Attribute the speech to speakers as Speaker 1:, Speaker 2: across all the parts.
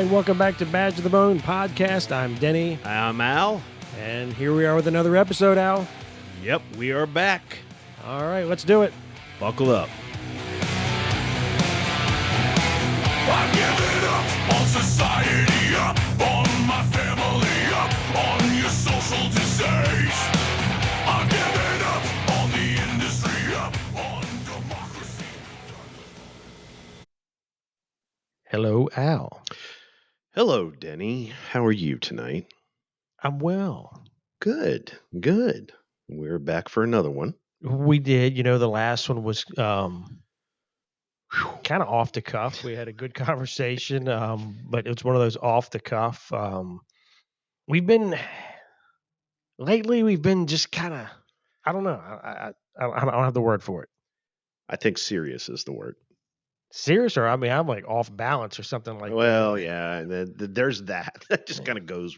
Speaker 1: right, welcome back to Badge of the Bone podcast. I'm Denny.
Speaker 2: I'm Al.
Speaker 1: And here we are with another episode, Al.
Speaker 2: Yep, we are back.
Speaker 1: All right, let's do it.
Speaker 2: Buckle up.
Speaker 3: I'm giving up on society, up on my family, up on your social disease. I'm giving up on the industry, up on democracy.
Speaker 1: Hello, Al.
Speaker 2: Hello, Denny. How are you tonight?
Speaker 1: I'm well.
Speaker 2: Good, good. We're back for another one.
Speaker 1: We did. You know, the last one was kind of off the cuff. We had a good conversation, but it's one of those off the cuff. We've been just kind of, I don't know. I don't have the word for it.
Speaker 2: I think serious is the word.
Speaker 1: Serious, or I'm like off balance or something like that.
Speaker 2: Well, yeah, there's that. That just kind of goes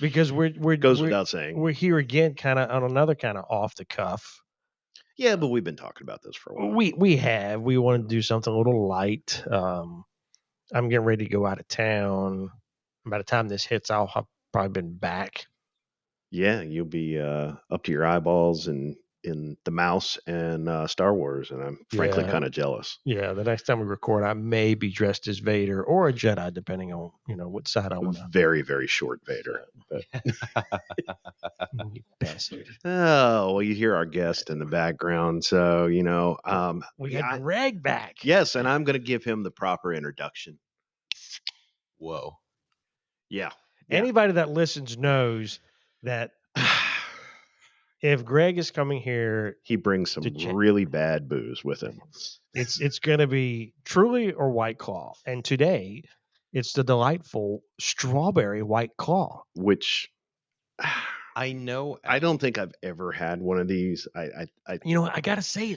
Speaker 1: Because we're
Speaker 2: without saying.
Speaker 1: We're here again, kind of on another kind of off the cuff.
Speaker 2: Yeah, but we've been talking about this for a while.
Speaker 1: We want to do something a little light. I'm getting ready to go out of town. By the time this hits, I'll have probably been back.
Speaker 2: Yeah, you'll be up to your eyeballs in the Mouse and Star Wars, and I'm frankly kind of jealous.
Speaker 1: Yeah, the next time we record, I may be dressed as Vader or a Jedi, depending on what side I want to.
Speaker 2: Very, very short Vader. But...
Speaker 1: You bastard.
Speaker 2: Oh, well, you hear our guest in the background, so
Speaker 1: we got Greg back.
Speaker 2: Yes, and I'm going to give him the proper introduction.
Speaker 4: Whoa.
Speaker 2: Yeah.
Speaker 1: Anybody that listens knows that if Greg is coming here,
Speaker 2: he brings some really bad booze with him.
Speaker 1: It's going to be Truly or White Claw, and today it's the delightful strawberry White Claw,
Speaker 2: which
Speaker 4: I know.
Speaker 2: I don't think I've ever had one of these. I
Speaker 1: gotta say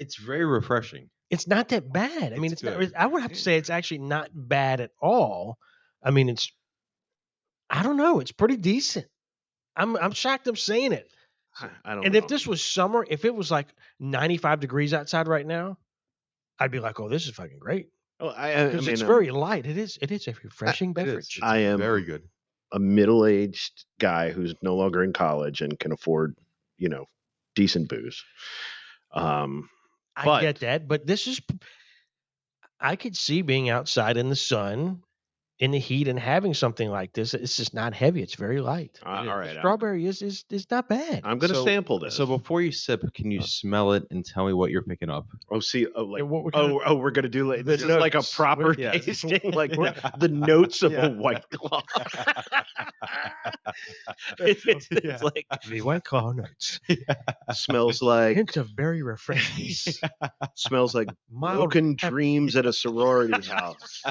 Speaker 4: it's very refreshing.
Speaker 1: It's not that bad. I mean, it's not, I would have to say it's actually not bad at all. I mean, I don't know. It's pretty decent. I'm shocked I'm saying it.
Speaker 2: I don't
Speaker 1: and
Speaker 2: know.
Speaker 1: if this was summer, if it was like 95 degrees outside right now, I'd be like, oh, this is fucking great.
Speaker 2: Oh,
Speaker 1: because it's very light. It is a refreshing beverage.
Speaker 2: I am
Speaker 4: very good.
Speaker 2: A middle-aged guy who's no longer in college and can afford, decent booze.
Speaker 1: I get that, but I could see being outside in the sun, in the heat, and having something like this. It's just not heavy. It's very light.
Speaker 2: All right.
Speaker 1: Strawberry is not bad.
Speaker 2: I'm going to sample this.
Speaker 4: So before you sip, can you smell it and tell me what you're picking up?
Speaker 2: Oh, see,
Speaker 1: we're
Speaker 2: going to do this is like a proper tasting, like the notes of a White Claw.
Speaker 1: it's like the White Claw notes.
Speaker 2: Smells like
Speaker 1: hint of berry refreshing.
Speaker 2: Smells like broken dreams at a sorority house.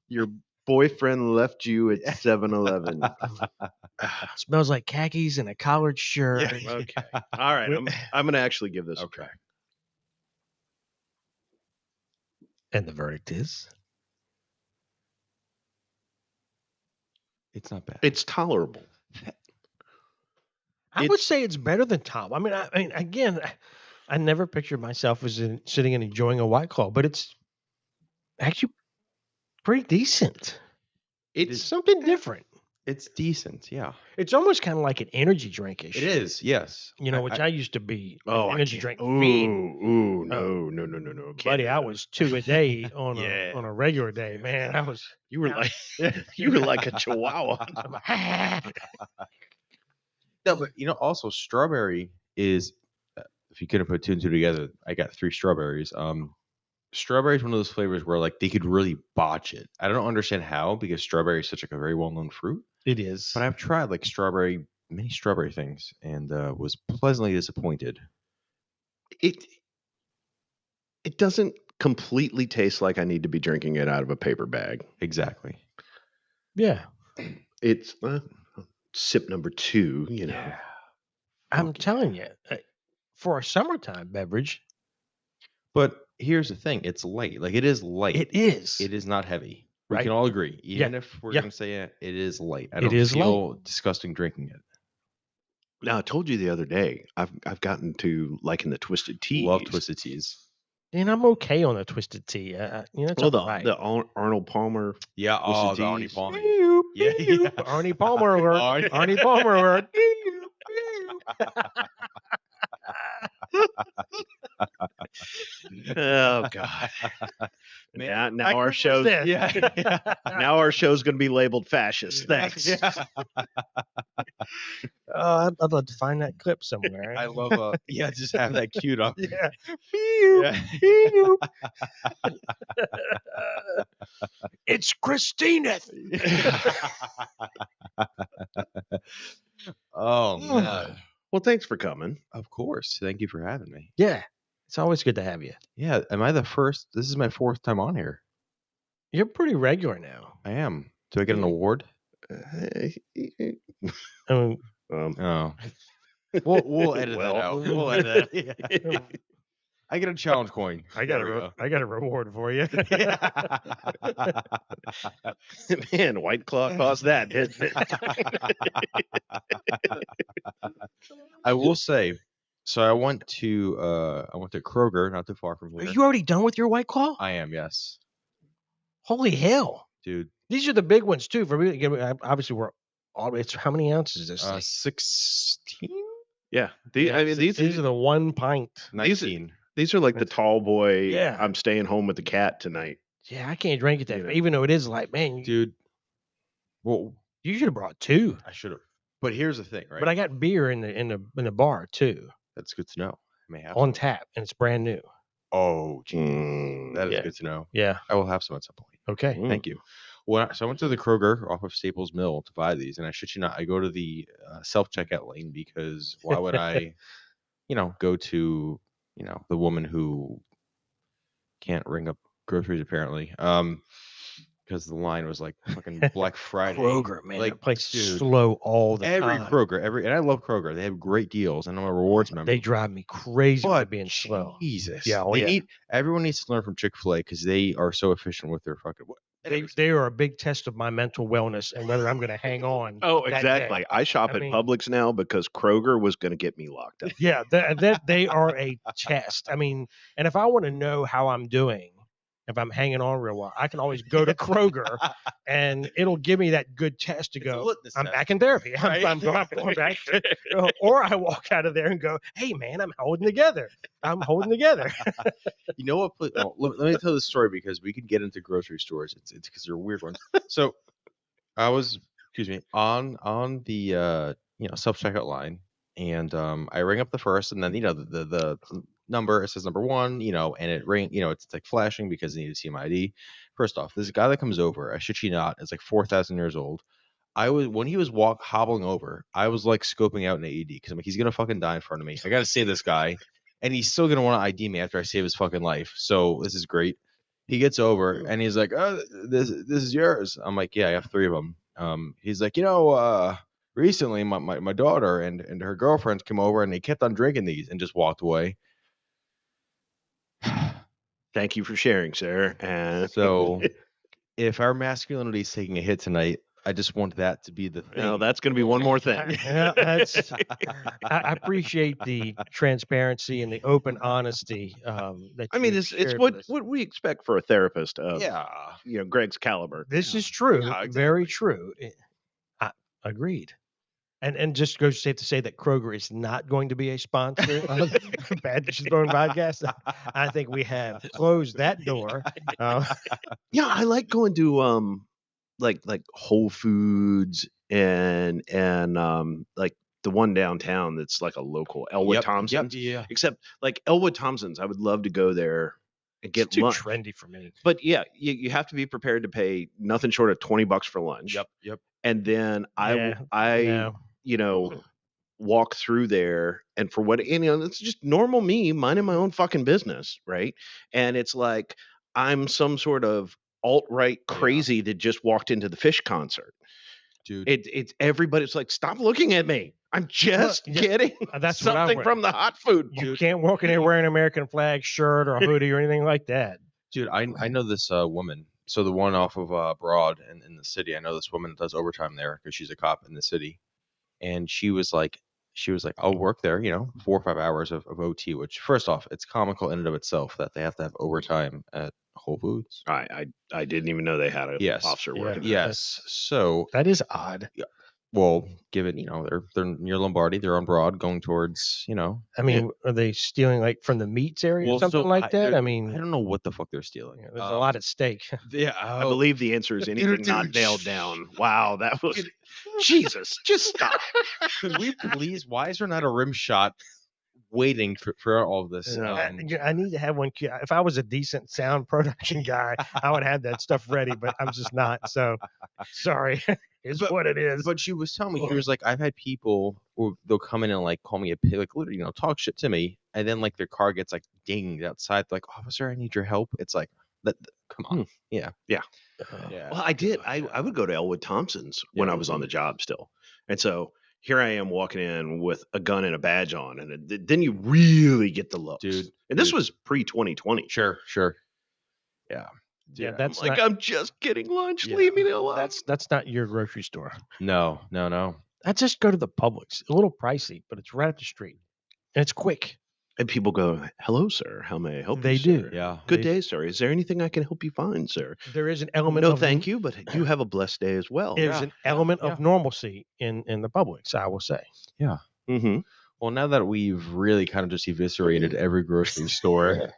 Speaker 2: Your boyfriend left you at 7-Eleven.
Speaker 1: Smells like khakis and a collared shirt.
Speaker 2: Yeah. Okay. All right. I'm going to actually give this a try.
Speaker 1: And the verdict is?
Speaker 4: It's not bad.
Speaker 2: It's tolerable.
Speaker 1: I would say it's better than Tom. I mean, again, I never pictured myself as sitting and enjoying a White Claw, but it's actually pretty decent. It's something different.
Speaker 4: It's decent, yeah.
Speaker 1: It's almost kind of like an energy drink-ish.
Speaker 4: It is, yes.
Speaker 1: Which I used to be
Speaker 2: an
Speaker 1: energy drink
Speaker 2: fiend. No.
Speaker 1: Buddy, I was 2 a day on a regular day, man.
Speaker 2: You were like a chihuahua.
Speaker 4: No, but also strawberry is, if you couldn't put 2 and 2 together, I got 3 strawberries. Strawberry is one of those flavors where like they could really botch it. I don't understand how, because strawberry is such like a very well-known fruit.
Speaker 1: It is.
Speaker 4: But I've tried like many strawberry things, and was pleasantly disappointed.
Speaker 2: It doesn't completely taste like I need to be drinking it out of a paper bag.
Speaker 4: Exactly.
Speaker 1: Yeah.
Speaker 2: It's sip number 2,
Speaker 1: Yeah. I'm telling you, for a summertime beverage.
Speaker 4: But here's the thing. It's light. Like, it is light.
Speaker 1: It is.
Speaker 4: It is not heavy. We
Speaker 1: Right.
Speaker 4: can all agree. Even if we're going to say it is light. I don't feel disgusting drinking it.
Speaker 2: Now, I told you the other day, I've gotten to liking the twisted teas.
Speaker 4: Love twisted teas.
Speaker 1: And I'm okay on a twisted tea. It's
Speaker 2: Well,
Speaker 1: all right.
Speaker 2: the Arnold Palmer.
Speaker 4: Yeah.
Speaker 2: Twisted
Speaker 4: The Arnie
Speaker 2: teas.
Speaker 4: Palmer.
Speaker 1: Beep,
Speaker 4: Yeah,
Speaker 1: beep.
Speaker 4: yeah.
Speaker 1: Arnie Palmer alert.
Speaker 4: Arnie-
Speaker 1: Arnie Palmer alert.
Speaker 2: Oh God!
Speaker 4: Man,
Speaker 2: now our show's now our show's going to be labeled fascist. Thanks.
Speaker 4: Yeah.
Speaker 1: I'd love to find that clip somewhere.
Speaker 4: I love just have that queued up.
Speaker 1: Yeah.
Speaker 4: Yeah.
Speaker 1: It's Christina.
Speaker 4: Oh man.
Speaker 2: Well, thanks for coming.
Speaker 4: Of course. Thank you for having me.
Speaker 1: Yeah. It's always good to have you.
Speaker 4: Yeah. Am I the first? This is my 4th time on here.
Speaker 1: You're pretty regular now.
Speaker 4: I am. Do I get an award?
Speaker 1: I mean,
Speaker 4: Oh. We'll edit that out. We'll edit that. Yeah. I get a challenge coin.
Speaker 1: I got a reward for you.
Speaker 2: Man, White Claw caused that, didn't it?
Speaker 4: I will say, so I went to Kroger, not too far from
Speaker 1: Are
Speaker 4: here.
Speaker 1: you already done with your White Claw?
Speaker 4: I am, yes,
Speaker 1: Holy hell.
Speaker 4: dude.
Speaker 1: These are the big ones, too. For me, obviously, it's how many ounces is this thing?
Speaker 4: 16,
Speaker 2: Yeah.
Speaker 1: These are the 1 pint.
Speaker 4: 19.
Speaker 2: These are like the tall boy.
Speaker 1: Yeah.
Speaker 2: I'm staying home with the cat tonight.
Speaker 1: Yeah, I can't drink it that
Speaker 2: Yeah.
Speaker 1: even though it is like, man,
Speaker 4: Dude. Well,
Speaker 1: you should have brought 2.
Speaker 4: I should have. But here's the thing, right?
Speaker 1: But I got beer in the bar, too,
Speaker 4: That's good to know. I may have
Speaker 1: on
Speaker 4: some.
Speaker 1: tap, and it's brand new.
Speaker 4: Oh, geez. That is
Speaker 1: Yeah.
Speaker 4: good to know.
Speaker 1: Yeah.
Speaker 4: I will have some at some point.
Speaker 1: Okay.
Speaker 2: Mm.
Speaker 4: Thank you. So I went to the Kroger off of Staples Mill to buy these, and I shit you not, I go to the self-checkout lane because why would I, go to, the woman who can't ring up groceries apparently, because the line was like fucking Black Friday.
Speaker 1: Kroger, man.
Speaker 4: Like,
Speaker 1: That place
Speaker 4: dude,
Speaker 1: is slow all the
Speaker 4: every
Speaker 1: time.
Speaker 4: Kroger, and I love Kroger. They have great deals, and I'm a rewards member.
Speaker 1: They drive me crazy for
Speaker 4: But
Speaker 1: being slow.
Speaker 4: Jesus,
Speaker 1: Yeah, oh,
Speaker 4: they
Speaker 1: yeah.
Speaker 4: everyone needs to learn from Chick-fil-A because they are so efficient with their fucking.
Speaker 1: They are a big test of my mental wellness and whether I'm going to hang on.
Speaker 2: Oh,
Speaker 1: that
Speaker 2: exactly.
Speaker 1: day.
Speaker 2: I shop
Speaker 1: I
Speaker 2: at
Speaker 1: mean-
Speaker 2: Publix now because Kroger was going to get me locked up.
Speaker 1: Yeah, they are a test. I mean, and if I want to know how I'm doing, if I'm hanging on real well, I can always go to Kroger and it'll give me that good test to
Speaker 4: It's a
Speaker 1: go,
Speaker 4: litmus
Speaker 1: I'm
Speaker 4: test.
Speaker 1: back in therapy.
Speaker 4: Right?
Speaker 1: I'm going back. Or I walk out of there and go, hey, man, I'm holding together. I'm holding together.
Speaker 4: You know what? Let me tell this story because we can get into grocery stores. It's because they're weird ones. So I was, on the self checkout line, and I ring up the first, and then the number, it says number 1, and it it's like flashing because they need to see my ID. First off, this guy that comes over, I shit you not, is like 4,000 years old. When he was hobbling over, I was like scoping out an AED because I'm like, he's gonna fucking die in front of me. I gotta save this guy, and he's still gonna want to ID me after I save his fucking life. So this is great. He gets over and he's like, "Oh, this is yours." I'm like, "Yeah, I have 3 of them." He's like, recently my daughter and her girlfriends came over and they kept on drinking these and just walked away.
Speaker 2: Thank you for sharing, sir. And
Speaker 4: So if our masculinity is taking a hit tonight, I just want that to be the thing.
Speaker 2: no, that's going to be one more thing.
Speaker 1: Yeah, I appreciate the transparency and the open honesty. That
Speaker 2: I mean,
Speaker 1: you
Speaker 2: it's
Speaker 1: shared
Speaker 2: what
Speaker 1: with us.
Speaker 2: what we expect for a therapist of
Speaker 4: Yeah.
Speaker 2: Greg's caliber.
Speaker 1: This is true.
Speaker 4: Yeah,
Speaker 1: Very true. I agreed. And just goes safe to say that Kroger is not going to be a sponsor of Bad Dishes Bone Podcast. I think we have closed that door.
Speaker 2: Yeah, I like going to like Whole Foods and like the one downtown that's like a local Elwood Thompson's.
Speaker 4: Yeah.
Speaker 2: Except like Elwood Thompson's, I would love to go there and get
Speaker 1: It's too
Speaker 2: lunch.
Speaker 1: trendy for me.
Speaker 2: But yeah, you have to be prepared to pay nothing short of $20 for lunch.
Speaker 4: Yep.
Speaker 2: And then I
Speaker 1: Yeah.
Speaker 2: walk through there, and for what it's just normal me minding my own fucking business, right? And it's like I'm some sort of alt-right crazy that just walked into the Fish concert.
Speaker 4: Dude.
Speaker 2: It's everybody's like, stop looking at me. I'm just getting
Speaker 1: That's what I
Speaker 2: something
Speaker 1: wear.
Speaker 2: from the hot food.
Speaker 1: You can't walk in there wearing an American flag shirt or a hoodie or anything like that.
Speaker 4: Dude, I know this woman. So the one off of Broad in the city, I know this woman that does overtime there because she's a cop in the city. And she was like, she was like, I'll work there, 4 or 5 hours of OT, which first off, it's comical in and of itself that they have to have overtime at Whole Foods.
Speaker 2: I didn't even know they had an
Speaker 4: Yes.
Speaker 2: officer working there.
Speaker 4: Yes. So
Speaker 1: That is odd.
Speaker 4: well, given they're near Lombardi, they're on Broad, going towards
Speaker 1: I mean, are they stealing like from the meats area or something like that? I mean,
Speaker 4: I don't know what the fuck they're stealing.
Speaker 1: there's a lot at stake.
Speaker 4: Yeah,
Speaker 2: I believe the answer is anything not nailed down. Wow, that was Jesus. Just stop.
Speaker 4: Could we please? Why is there not a rim shot waiting for all of this?
Speaker 1: I need to have one. If I was a decent sound production guy, I would have that stuff ready, but I'm just not. So sorry, it's what it is.
Speaker 4: But she was telling me, she was like, I've had people who they'll come in and like call me a pig, like literally, talk shit to me, and then like their car gets like dinged outside, like, officer, I need your help. It's like, come on, yeah.
Speaker 2: Well, I did. I would go to Elwood Thompson's when I was on the job still, and so here I am walking in with a gun and a badge on, and then you really get the looks,
Speaker 4: Dude.
Speaker 2: And this was pre-2020.
Speaker 4: Sure. Yeah.
Speaker 1: Yeah,
Speaker 2: I'm
Speaker 1: that's
Speaker 2: like,
Speaker 1: not,
Speaker 2: I'm just getting lunch.
Speaker 4: Yeah.
Speaker 2: Leave me alone.
Speaker 1: that's not your grocery store.
Speaker 4: No.
Speaker 1: I just go to the Publix. A little pricey, but it's right up the street, and it's quick.
Speaker 2: And people go, "Hello, sir. How may I help
Speaker 1: They
Speaker 2: you?"
Speaker 1: do.
Speaker 2: Sir?
Speaker 4: Yeah.
Speaker 2: Good day, sir. Is there anything I can help you find, sir?
Speaker 1: There is an element
Speaker 2: No,
Speaker 1: of
Speaker 2: thank you, but you have a blessed day as well.
Speaker 1: There's an element of normalcy in the Publix, I will say.
Speaker 2: Mm-hmm.
Speaker 4: Well, now that we've really kind of just eviscerated every grocery store,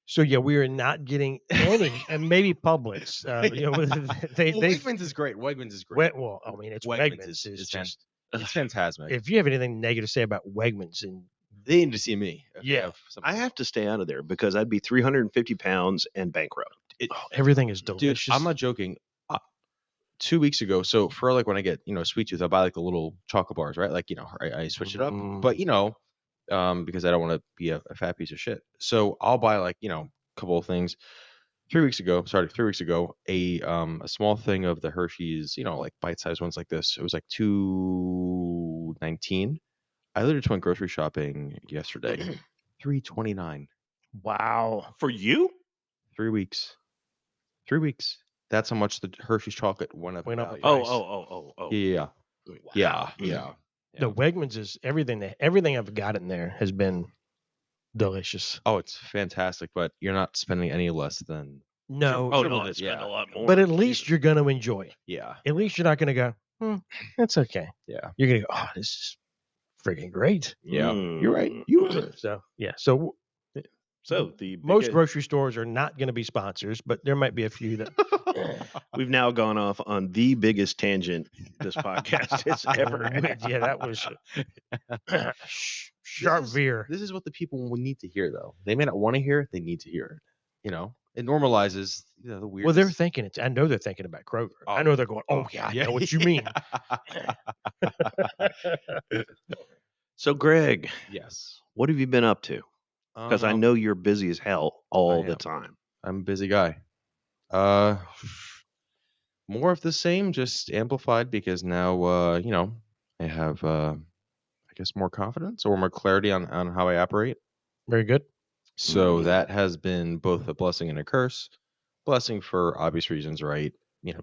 Speaker 1: So yeah, we are not getting any, and maybe Publix.
Speaker 4: Wegmans is great. Wegmans is great.
Speaker 1: Well, I mean, it's
Speaker 4: Wegmans
Speaker 1: Wegmans.
Speaker 4: is
Speaker 1: It's just,
Speaker 4: It's fantastic.
Speaker 1: if you have anything negative to say about Wegmans, and
Speaker 4: They need to see me. if they
Speaker 1: Yeah.
Speaker 4: have something.
Speaker 2: I have to stay out of there because I'd be 350 pounds and bankrupt.
Speaker 1: everything is
Speaker 4: Dude,
Speaker 1: delicious.
Speaker 4: I'm not joking. 2 weeks ago, so for like when I get sweet tooth, I buy like the little chocolate bars, right? Like I switch it up, but because I don't want to be a fat piece of shit. So I'll buy like a couple of things. 3 weeks ago, a small thing of the Hershey's, like bite-sized ones like this. It was like $2.19. I literally just went grocery shopping yesterday. $3.29.
Speaker 1: Wow.
Speaker 2: For you?
Speaker 4: 3 weeks. 3 weeks. That's how much the Hershey's chocolate went up.
Speaker 1: Went
Speaker 4: in
Speaker 1: up in
Speaker 4: value.
Speaker 1: price.
Speaker 2: Oh.
Speaker 4: Yeah.
Speaker 2: Wow.
Speaker 4: Yeah.
Speaker 1: The Wegmans is everything I've got in there has been delicious.
Speaker 4: Oh, it's fantastic, but you're not spending any less than.
Speaker 1: No,
Speaker 2: Oh,
Speaker 4: Sure,
Speaker 2: no,
Speaker 4: but-
Speaker 2: they spend
Speaker 4: yeah.
Speaker 2: a lot more.
Speaker 1: but at least you're going to enjoy it.
Speaker 4: Yeah.
Speaker 1: At least you're not going to go, that's okay.
Speaker 4: Yeah.
Speaker 1: You're going to go, oh, this is freaking great.
Speaker 4: Yeah.
Speaker 2: Mm.
Speaker 4: You're right.
Speaker 1: So yeah, so
Speaker 2: So the
Speaker 1: most
Speaker 2: biggest-
Speaker 1: grocery stores are not going to be sponsors, but there might be a few that.
Speaker 2: we've now gone off on the biggest tangent this podcast has ever had.
Speaker 1: Yeah, that was sharp veer.
Speaker 4: This is what the people will need to hear, though. They may not want to hear it. They need to hear it. It normalizes the weird.
Speaker 1: Well, they're thinking it. I know they're thinking about Kroger. I know they're going, oh yeah, I know what you mean.
Speaker 2: So, Greg,
Speaker 4: Yes.
Speaker 2: what have you been up to? Because I know you're busy as hell all the
Speaker 4: am.
Speaker 2: time.
Speaker 4: I'm a busy guy. More of the same, just amplified because now, I have, I guess, more confidence or more clarity on how I operate.
Speaker 1: Very good.
Speaker 4: So that has been both a blessing and a curse. Blessing for obvious reasons, right?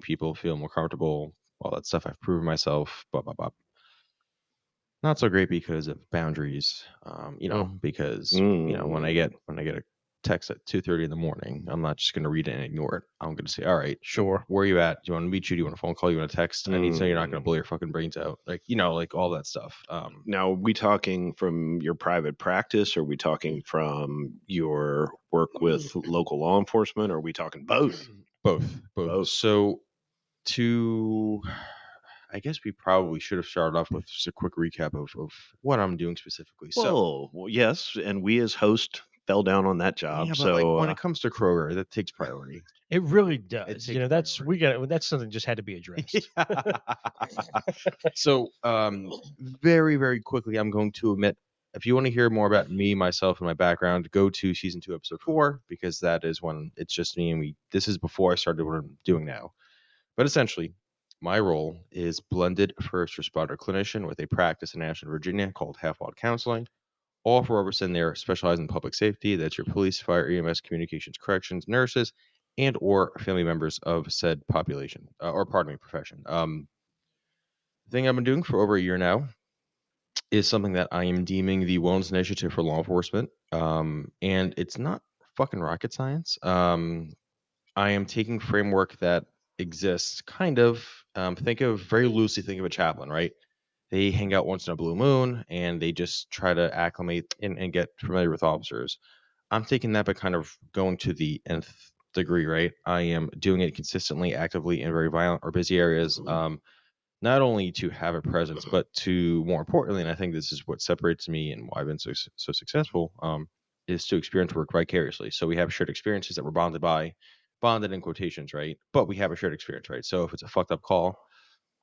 Speaker 4: People feel more comfortable, all that stuff. I've proven myself, blah, blah, blah. Not so great because of boundaries, because, when I get a text at 2:30 in the morning, I'm not just going to read it and ignore it. I'm going to say, all right,
Speaker 1: Sure.
Speaker 4: where are you at? Do you want to meet you? Do you want a phone call? You want a text? I need to know you're not going to blow your fucking brains out. Like, like all that stuff.
Speaker 2: Now, are we talking from your private practice? Or are we talking from your work with local law enforcement? Or are we talking both?
Speaker 4: Both. So I guess we probably should have started off with just a quick recap of what I'm doing specifically.
Speaker 2: Well, yes, and we as host fell down on that job.
Speaker 4: Yeah, but
Speaker 2: So
Speaker 4: when it comes to Kroger, that takes priority.
Speaker 1: It really does.
Speaker 4: takes
Speaker 1: That's
Speaker 4: priority.
Speaker 1: that's something just had to be addressed.
Speaker 4: So, very, very quickly, I'm going to admit, if you want to hear more about me, myself, and my background, go to season 2, episode 4, because that is when it's just me and this is before I started what I'm doing now. But essentially, my role is blended first responder clinician with a practice in Ashland, Virginia called Half Wild Counseling. All 4 of us in there specialize in public safety. That's your police, fire, EMS, communications, corrections, nurses, and or family members of said population, profession. The thing I've been doing for over a year now is something that I am deeming the wellness initiative for law enforcement. And it's not fucking rocket science. I am taking framework that exists kind of, think of very loosely, think of a chaplain, right? They hang out once in a blue moon and they just try to acclimate and get familiar with officers. I'm taking that, but kind of going to the nth degree, right? I am doing it consistently, actively in very violent or busy areas. Not only to have a presence, but to, more importantly, and I think this is what separates me and why I've been so successful, is to experience work vicariously. So we have shared experiences that we're bonded in quotations, right? But we have a shared experience, right? So if it's a fucked up call,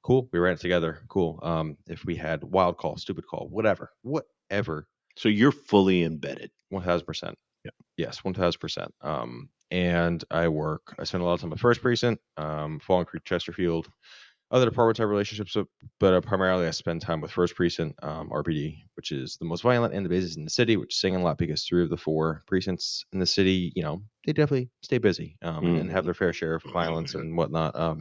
Speaker 4: cool, we ran it together, cool. If we had wild call, stupid call, whatever,
Speaker 2: So you're fully embedded.
Speaker 4: 1000%.
Speaker 2: Yeah.
Speaker 4: Yes, 1000%. And I spend a lot of time at First Precinct, Fallen Creek, Chesterfield. Other departments have relationships with, but primarily I spend time with First Precinct, RPD, which is the most violent and the busiest in the city, which is saying a lot because 3 of the 4 precincts in the city, they definitely stay busy and have their fair share of violence and whatnot. But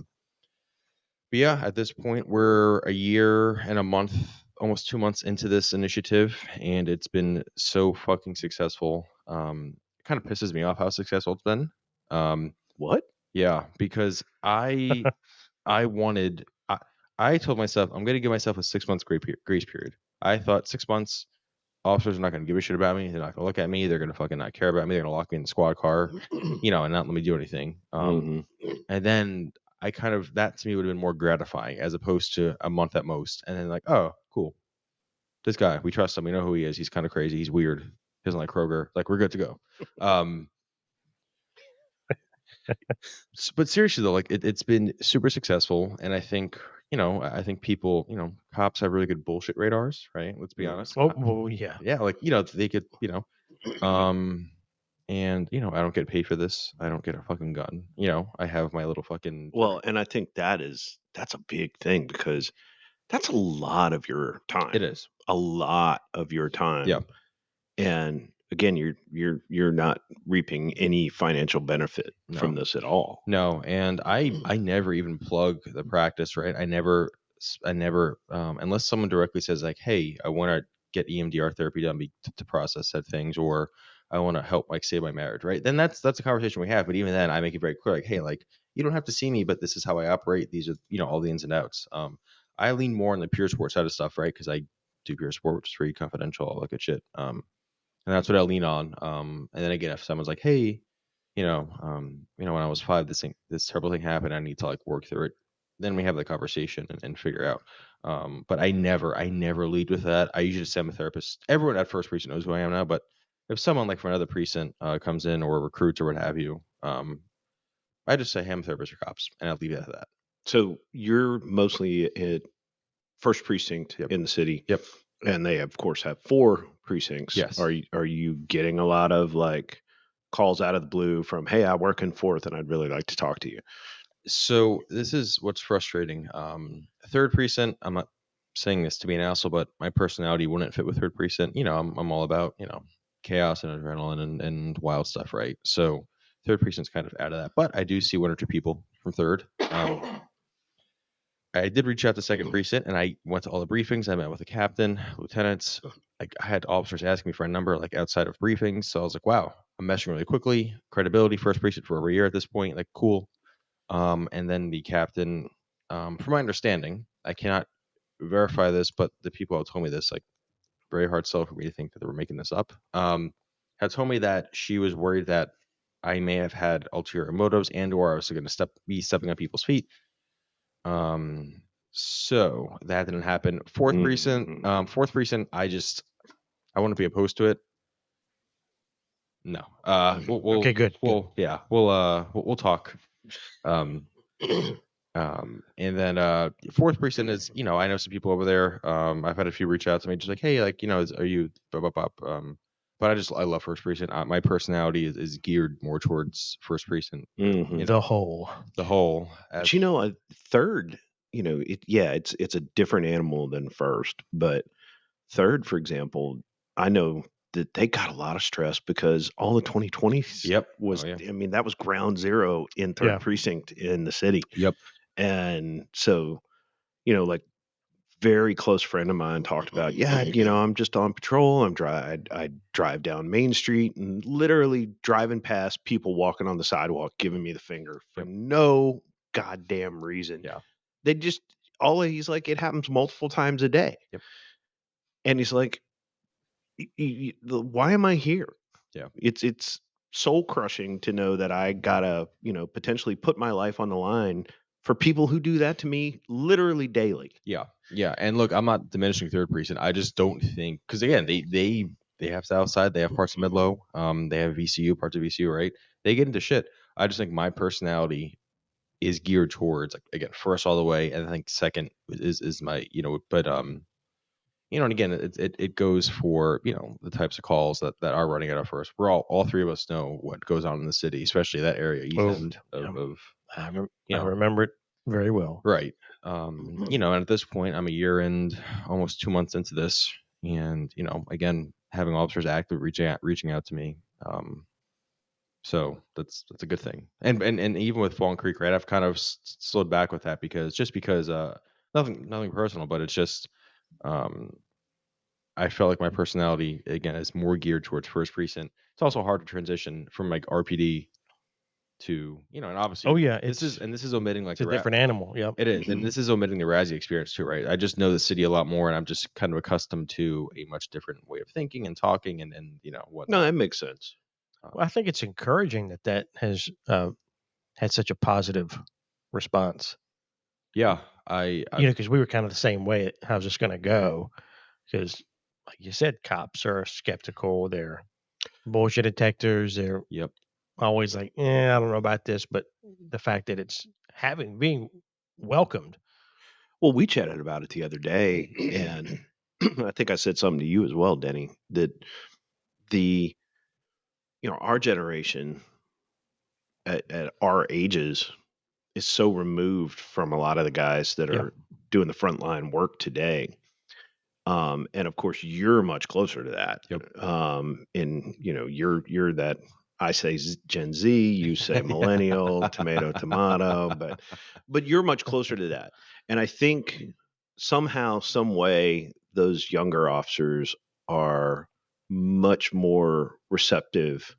Speaker 4: yeah, at this point, we're a year and a month, almost 2 months into this initiative, and it's been so fucking successful. It kind of pisses me off how successful it's been.
Speaker 2: What?
Speaker 4: Yeah, because I told myself I'm going to give myself a 6 months grace period. I thought 6 months, officers are not going to give a shit about me. They're not going to look at me. They're going to fucking not care about me. They're going to lock me in the squad car, and not let me do anything. And then that to me would have been more gratifying as opposed to a month at most. And then like, oh, cool. This guy, we trust him. We know who he is. He's kind of crazy. He's weird. He doesn't like Kroger. Like, we're good to go. But seriously though, like it's been super successful, and I think people, cops have really good bullshit radars, right? Let's be honest.
Speaker 1: Oh, well, yeah.
Speaker 4: Yeah, like they could, and I don't get paid for this. I don't get a fucking gun. I have my little fucking.
Speaker 2: Well, and I think that's a big thing because that's a lot of your time.
Speaker 4: It is
Speaker 2: a lot of your time.
Speaker 4: Yeah.
Speaker 2: And again, you're not reaping any financial benefit from this at all.
Speaker 4: No, and I never even plug the practice, right? I never unless someone directly says like, hey, I want to get EMDR therapy done to process said things, or I want to help like save my marriage, right? Then that's a conversation we have. But even then, I make it very clear, like, hey, like you don't have to see me, but this is how I operate. These are all the ins and outs. I lean more on the pure sport side of stuff, right? Because I do pure sport, which is pretty confidential, all that good shit. And that's what I lean on. And then again, if someone's like, hey, when I was 5, this terrible thing happened, I need to like work through it. Then we have the conversation and figure out. But I never lead with that. I usually just send a therapist. Everyone at First Precinct knows who I am now, but if someone like from another precinct comes in or recruits or what have you, I just say, hey, I'm a therapist for cops, and I'll leave it at that.
Speaker 2: So you're mostly at First Precinct in the city.
Speaker 4: Yep.
Speaker 2: And they of course have 4 precincts.
Speaker 4: Yes.
Speaker 2: Are you getting a lot of like calls out of the blue from, hey, I work in 4th and I'd really like to talk to you?
Speaker 4: So this is what's frustrating. 3rd Precinct, I'm not saying this to be an asshole, but my personality wouldn't fit with 3rd Precinct. I'm all about, chaos and adrenaline and wild stuff, right? So 3rd Precinct's kind of out of that. But I do see 1 or 2 people from 3rd. I did reach out to 2nd Precinct, and I went to all the briefings. I met with the captain, lieutenants. Like, I had officers asking me for a number, like, outside of briefings. So I was like, wow, I'm meshing really quickly. Credibility, 1st Precinct for over a year at this point. Like, cool. And then the captain, from my understanding, I cannot verify this, but the people who told me this, like, very hard sell for me to think that they were making this up, had told me that she was worried that I may have had ulterior motives and or I was going to be stepping on people's feet. So that didn't happen. 4th Precinct, I want to be opposed to it. No. We'll
Speaker 1: okay, good.
Speaker 4: We'll talk. And then 4th Precinct is, I know some people over there. I've had a few reach out to me just like, hey, like, are you but I love 1st Precinct. My personality is geared more towards 1st Precinct.
Speaker 1: The whole.
Speaker 2: But 3rd, it's a different animal than 1st, but 3rd, for example, I know that they got a lot of stress because all the 2020s was, I mean, that was ground zero in 3rd Precinct in the city.
Speaker 4: Yep.
Speaker 2: And so, like very close friend of mine talked about, I'm just on patrol. I drive down Main Street and literally driving past people walking on the sidewalk, giving me the finger for no goddamn reason.
Speaker 4: Yeah.
Speaker 2: They just, he's like, it happens multiple times a day.
Speaker 4: Yep.
Speaker 2: And he's like, why am I here?
Speaker 4: Yeah.
Speaker 2: It's soul crushing to know that I gotta, potentially put my life on the line for people who do that to me literally daily.
Speaker 4: Yeah. Yeah. And look, I'm not diminishing third precinct. I just don't think, because again, they have Southside, they have parts of Midlow, they have VCU, parts of VCU, right? They get into shit. I just think my personality is geared towards, like, again, first all the way, and I think second is my, but and again, it goes for, the types of calls that are running at our first. We're all three of us know what goes on in the city, especially that area east end of
Speaker 1: I remember it very well.
Speaker 4: right. And at this point, I'm a year and almost 2 months into this, and again, having officers active reaching out to me. So that's a good thing. And even with Fallen Creek, right, I've kind of slowed back with that because nothing personal, but it's just I felt like my personality again is more geared towards first precinct. It's also hard to transition from like RPD to, and obviously this is omitting like
Speaker 1: it's a different animal. Yep.
Speaker 4: It is, and this is omitting the Razzie experience too, right? I just know the city a lot more, and I'm just kind of accustomed to a much different way of thinking and talking, and what.
Speaker 2: No, that makes sense.
Speaker 1: Well, I think it's encouraging that has had such a positive response.
Speaker 4: Yeah,
Speaker 1: because we were kind of the same way. How's this going to go? Because, like you said, cops are skeptical. They're bullshit detectors. They're always like, I don't know about this. But the fact that it's being welcomed.
Speaker 2: Well, we chatted about it the other day, and I think I said something to you as well, Denny, that our generation at our ages is so removed from a lot of the guys that are doing the frontline work today. And of course, you're much closer to that. And you're that, I say Gen Z, you say millennial, tomato, but you're much closer to that. And I think somehow, some way, those younger officers are much more receptive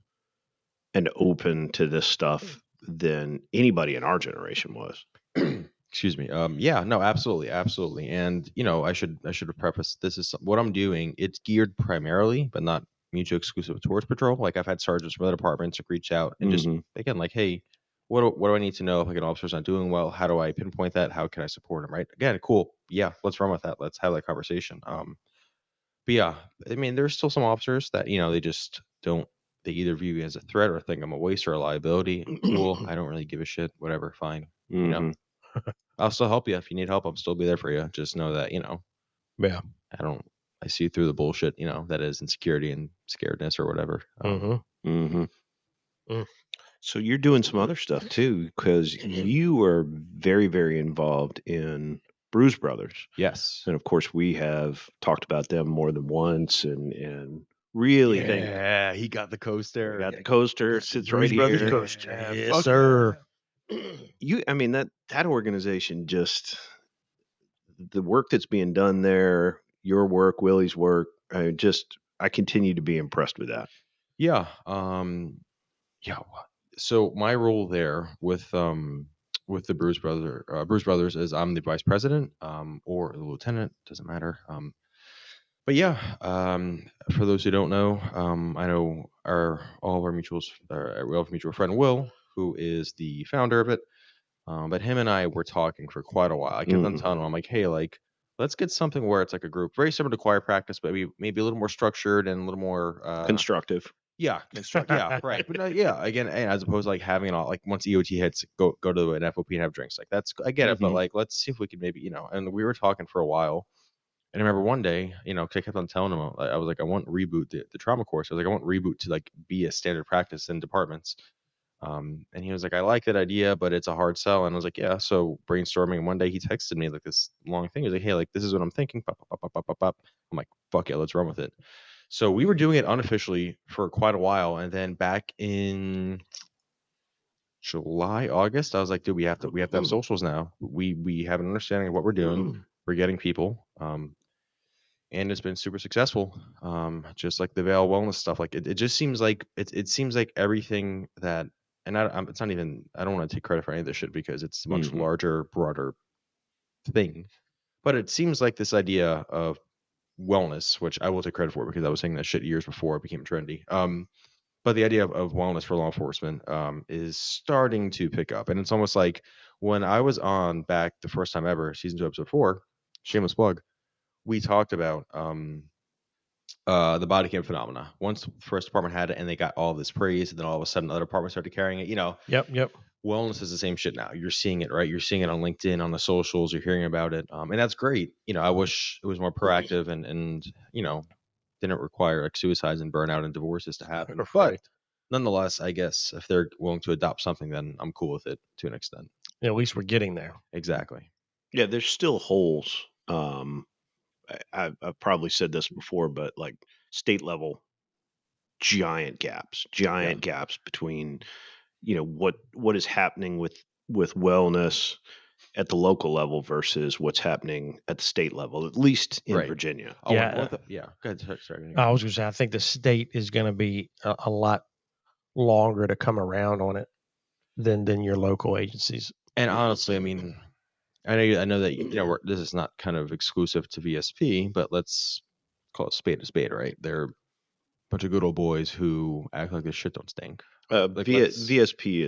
Speaker 2: and open to this stuff than anybody in our generation was.
Speaker 4: Excuse me. No, absolutely. And I should have prefaced, this is what I'm doing. It's geared primarily, but not mutually exclusive towards patrol. Like I've had sergeants from other departments reach out and just again, like, hey, what do I need to know if like an officer's not doing well? How do I pinpoint that? How can I support him? Right. Again, cool. Yeah, let's run with that. Let's have that conversation. But yeah, I mean, there's still some officers that they just don't. They either view me as a threat or think I'm a waste or a liability. Cool. I don't really give a shit. Whatever. Fine. I'll still help you if you need help. I'll still be there for you. Just know that I see through the bullshit. That is insecurity and scaredness or whatever.
Speaker 2: So you're doing some other stuff too, because you are very, very involved in Bruise Brothers.
Speaker 4: Yes.
Speaker 2: And of course, we have talked about them more than once and really think.
Speaker 4: Yeah, he got the coaster.
Speaker 2: Got the coaster. Sits right
Speaker 1: Brothers
Speaker 2: here.
Speaker 1: coaster. Yes, sir.
Speaker 2: That organization, just the work that's being done there, your work, Willie's work, I continue to be impressed with that.
Speaker 4: Yeah. So my role there with the Bruise Brothers is I'm the vice president, or the lieutenant, doesn't matter. But yeah, for those who don't know, I know all of our mutuals, we have a mutual friend, Will, who is the founder of it. But him and I were talking for quite a while. I kept on telling him, I'm like, hey, like, let's get something where it's like a group, very similar to choir practice, but maybe a little more structured and a little more
Speaker 2: constructive.
Speaker 4: Yeah, yeah, right. But again, as opposed to like having it all, like once EOT hits, go to an FOP and have drinks. Like I get it, but like let's see if we could maybe, and we were talking for a while. And I remember one day, I kept on telling him, I was like, I want Reboot, the trauma course. I was like, I want Reboot to like be a standard practice in departments. And he was like, I like that idea, but it's a hard sell. And I was like, yeah. So brainstorming. And one day he texted me like this long thing. He was like, hey, like this is what I'm thinking. Pop, pop, pop, pop, pop, pop. I'm like, fuck it, let's run with it. So we were doing it unofficially for quite a while, and then back in July, August, I was like, dude, we have to have socials now. We have an understanding of what we're doing. We're getting people. And it's been super successful. Just like the Vail wellness stuff, like it just seems like it seems like everything that, and it's not even, I don't want to take credit for any of this shit because it's a much larger, broader thing. But it seems like this idea of wellness, which I will take credit for because I was saying that shit years before it became trendy. But the idea of wellness for law enforcement is starting to pick up. And it's almost like when I was on back the first time ever, season 2, episode 4, shameless plug, we talked about the body cam phenomena. Once the first department had it and they got all this praise, and then all of a sudden other departments started carrying it.
Speaker 1: Yep.
Speaker 4: Wellness is the same shit now. You're seeing it, right? You're seeing it on LinkedIn, on the socials. You're hearing about it, and that's great. I wish it was more proactive and didn't require like suicides and burnout and divorces to happen.
Speaker 1: Right.
Speaker 4: But nonetheless, I guess if they're willing to adopt something, then I'm cool with it to an extent.
Speaker 1: At least we're getting there.
Speaker 4: Exactly.
Speaker 2: Yeah, there's still holes. I've probably said this before, but like state level, giant gaps between what is happening with wellness at the local level versus what's happening at the state level, at least in
Speaker 4: Right.
Speaker 2: Virginia.
Speaker 4: Oh,
Speaker 1: Yeah.
Speaker 4: yeah. Go ahead. Sorry.
Speaker 1: I was going to say, I think the state is going to be a lot longer to come around on it than your local agencies.
Speaker 4: And honestly, I mean, I know that this is not kind of exclusive to VSP, but let's call it spade a spade, right? They're a bunch of good old boys who act like this shit don't stink.
Speaker 2: VSP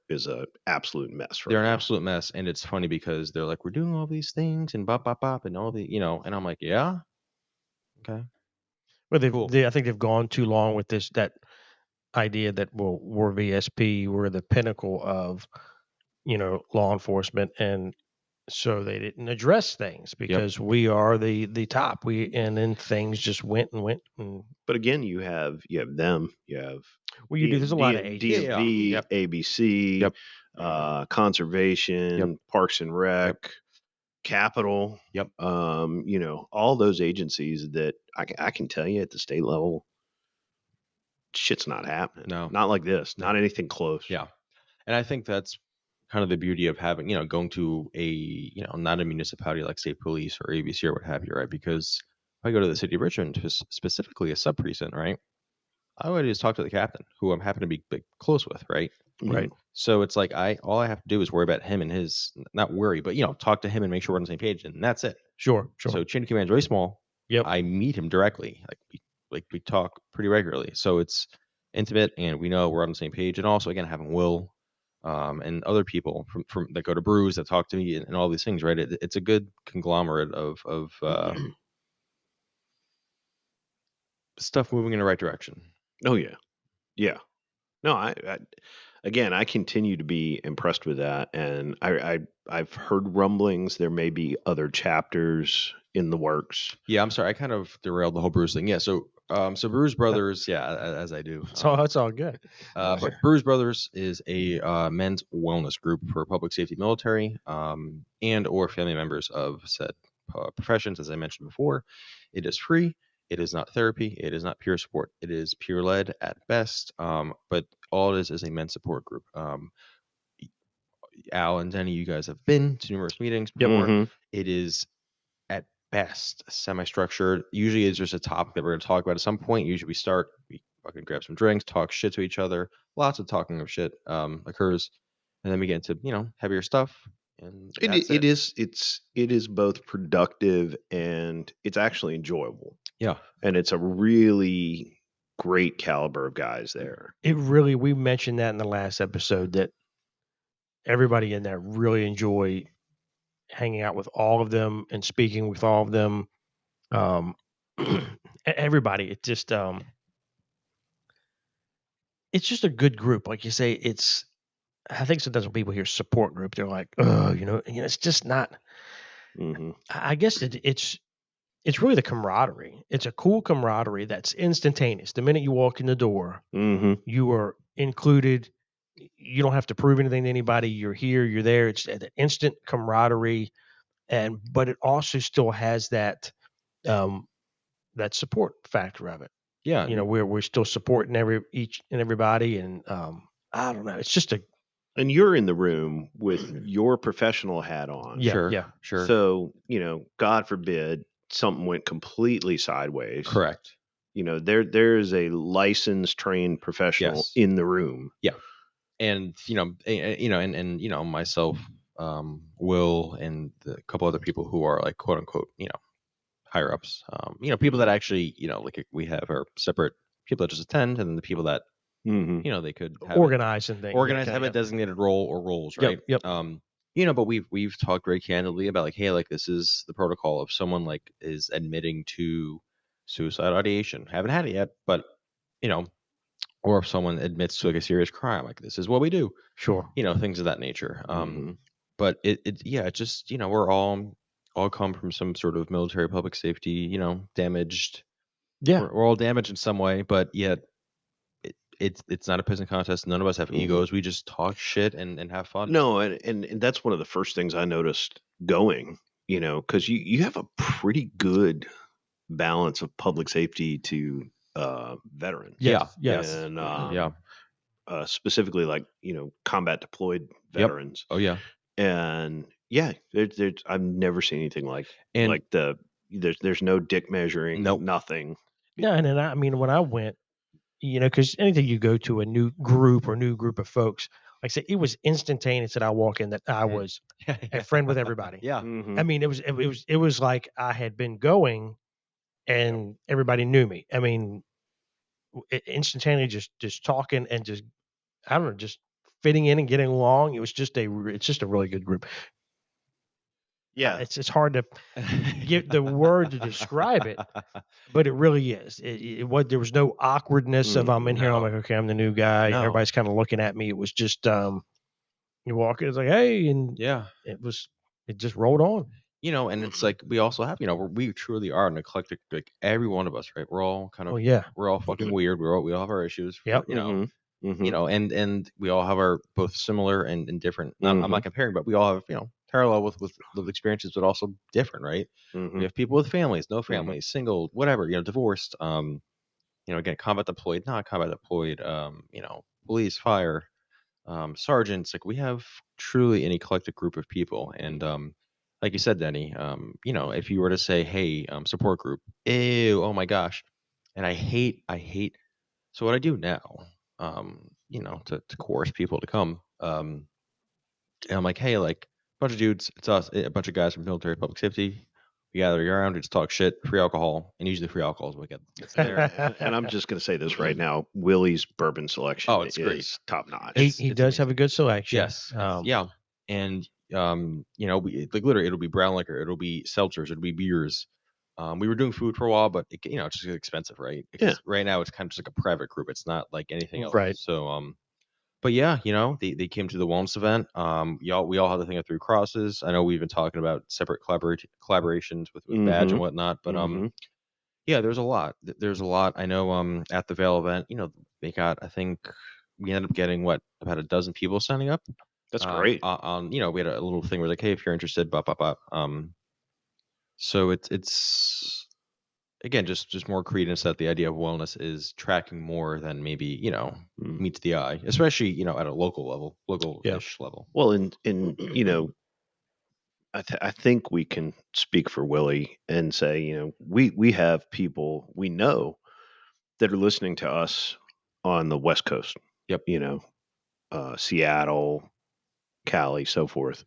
Speaker 2: is a absolute mess.
Speaker 4: They're an absolute mess, and it's funny because they're like, we're doing all these things and bop and all the and I'm like, yeah, okay.
Speaker 1: Well, I think they've gone too long with that idea that we're VSP, we're the pinnacle of law enforcement, and so they didn't address things because we are the top. And then things just went.
Speaker 2: But again, you have them. You have
Speaker 1: there's a lot of agencies.
Speaker 2: DMV, ABC, Conservation, Parks and Rec, Capital. All those agencies that I can tell you at the state level, shit's not happening.
Speaker 4: No,
Speaker 2: not like this. Not anything close.
Speaker 4: Yeah, and I think that's kind of the beauty of having, going to a, not a municipality like state police or ABC or what have you, right? Because if I go to the city of Richmond, specifically a sub precinct, right? I would just talk to the captain, who I'm happen to be close with, right?
Speaker 1: Right.
Speaker 4: So it's like all I have to do is worry about him and his, not worry, but talk to him and make sure we're on the same page, and that's it.
Speaker 1: Sure.
Speaker 4: So chain of command is very small.
Speaker 1: Yep.
Speaker 4: I meet him directly, we talk pretty regularly, so it's intimate, and we know we're on the same page. And also, again, having Will. And other people from that go to brews that talk to me and all these things, right? It's a good conglomerate of stuff moving in the right direction.
Speaker 2: Oh yeah. No, I continue to be impressed with that, and I've heard rumblings there may be other chapters in the works.
Speaker 4: Yeah, I'm sorry, I kind of derailed the whole brews thing. Yeah, so Brews Brothers, as I do.
Speaker 1: So it's all good.
Speaker 4: But Brews Brothers is a men's wellness group for public safety, military, and or family members of said professions. As I mentioned before, it is free. It is not therapy. It is not peer support. It is peer led at best. But all it is a men's support group. Al and Denny, you guys have been to numerous meetings before.
Speaker 2: Mm-hmm.
Speaker 4: It is at best semi-structured. Usually it's just a topic that we're going to talk about at some point. Usually we fucking grab some drinks, talk shit to each other. Lots of talking of shit occurs, and then we get into heavier stuff. And
Speaker 2: it is both productive and it's actually enjoyable.
Speaker 4: Yeah,
Speaker 2: and it's a really great caliber of guys there.
Speaker 1: We mentioned that in the last episode that everybody in there really enjoy hanging out with all of them and speaking with all of them. Everybody, it's just a good group. Like you say, I think sometimes when people hear support group, they're like, oh, it's just not.
Speaker 2: Mm-hmm.
Speaker 1: I guess it's really the camaraderie. It's a cool camaraderie that's instantaneous. The minute you walk in the door, you are included. You don't have to prove anything to anybody. You're here, you're there. It's an instant camaraderie, but it also still has that support factor of it.
Speaker 4: Yeah,
Speaker 1: we're still supporting each and everybody, and I don't know. It's just
Speaker 2: and you're in the room with your professional hat on.
Speaker 1: Yeah,
Speaker 4: sure.
Speaker 2: So God forbid something went completely sideways.
Speaker 4: Correct.
Speaker 2: You know, there is a licensed, trained professional
Speaker 4: Yes.
Speaker 2: in the room.
Speaker 4: And myself, Will, and a couple other people who are like quote unquote, higher ups. People that actually, like we have our separate people that just attend, and then the people that
Speaker 2: Mm-hmm.
Speaker 4: they could have
Speaker 1: Organize and things.
Speaker 4: organize,
Speaker 1: Yeah,
Speaker 4: have a designated role or roles, right?
Speaker 1: Yep.
Speaker 4: But we've talked very candidly about like, hey, like this is the protocol if someone like is admitting to suicide ideation. Haven't had it yet, but or if someone admits to like a serious crime, like this is what we do.
Speaker 1: Sure.
Speaker 4: Things of that nature.
Speaker 2: Mm-hmm.
Speaker 4: But it just we're all come from some sort of military public safety, damaged.
Speaker 1: Yeah.
Speaker 4: We're all damaged in some way, but yet it's not a pissing contest. None of us have
Speaker 2: Mhm.
Speaker 4: egos. We just talk shit and have fun.
Speaker 2: No, and that's one of the first things I noticed going, because you have a pretty good balance of public safety to veterans.
Speaker 1: Yes. Yes.
Speaker 2: And
Speaker 4: Yeah.
Speaker 2: specifically like, combat deployed veterans.
Speaker 4: Oh yeah.
Speaker 2: And yeah, I've never seen anything like
Speaker 4: And
Speaker 2: there's no dick measuring,
Speaker 4: Nope.
Speaker 2: nothing.
Speaker 1: Yeah, and then I mean, when I went, because anything you go to a new group of folks, like I said, it was instantaneous that I walk in that I was a friend with everybody.
Speaker 4: Yeah.
Speaker 2: Mhm.
Speaker 1: I mean, it was like I had been going, and everybody knew me. I mean, instantaneously just talking and just I don't know, just fitting in and getting along. It's just a really good group.
Speaker 2: Yeah.
Speaker 1: It's hard to get the word to describe it, but it really is. There was no awkwardness of I'm in here. I'm like, okay, I'm the new guy.
Speaker 4: No.
Speaker 1: Everybody's kind of looking at me. It was just you walk in, it's like, hey, and
Speaker 4: Yeah.
Speaker 1: it just rolled on.
Speaker 4: And it's like we also have, we truly are an eclectic, like every one of us, right? We're all kind of,
Speaker 1: Oh yeah,
Speaker 4: we're all fucking weird. We all have our issues.
Speaker 1: Yep.
Speaker 2: Mhm.
Speaker 4: And we all have our both similar and different. I'm not comparing, but we all have, parallel with lived experiences, but also different, right?
Speaker 2: Mhm.
Speaker 4: We have people with families, no families, single, whatever, divorced. Again, combat deployed, not combat deployed. Police, fire, sergeants. Like we have truly an eclectic group of people, and like you said, Denny, if you were to say, hey, support group, ew, oh my gosh, and I hate. So what I do now, to coerce people to come, and I'm like, hey, like a bunch of dudes, it's us, a bunch of guys from military public safety. We gather around, we just talk shit, free alcohol, and usually free alcohol is what gets there.
Speaker 2: And I'm just going to say this right now: Willie's bourbon selection
Speaker 4: It's great.
Speaker 2: top notch.
Speaker 1: he
Speaker 4: it's
Speaker 1: does have a good selection.
Speaker 4: Yes. Yeah. And like literally it'll be brown liquor, it'll be seltzers, it'll be beers. We were doing food for a while, but it's just expensive, right? Because right now it's kind of just like a private group. It's not like anything else.
Speaker 1: Right.
Speaker 4: So but yeah, they came to the wellness event. We all had the thing of 3 crosses. I know we've been talking about separate collaborations with badge and whatnot, but yeah, there's a lot. There's a lot. I know at the Vail event, they got, I think we ended up getting about a dozen people signing up.
Speaker 2: That's great.
Speaker 4: We had a little thing where like, hey, if you're interested, blah blah blah. So it's again just more credence that the idea of wellness is tracking more than maybe meets the eye, especially at a local-ish level.
Speaker 2: Well, and I think we can speak for Willie and say, we have people we know that are listening to us on the West Coast.
Speaker 4: Yep.
Speaker 2: Seattle, Cali, so forth.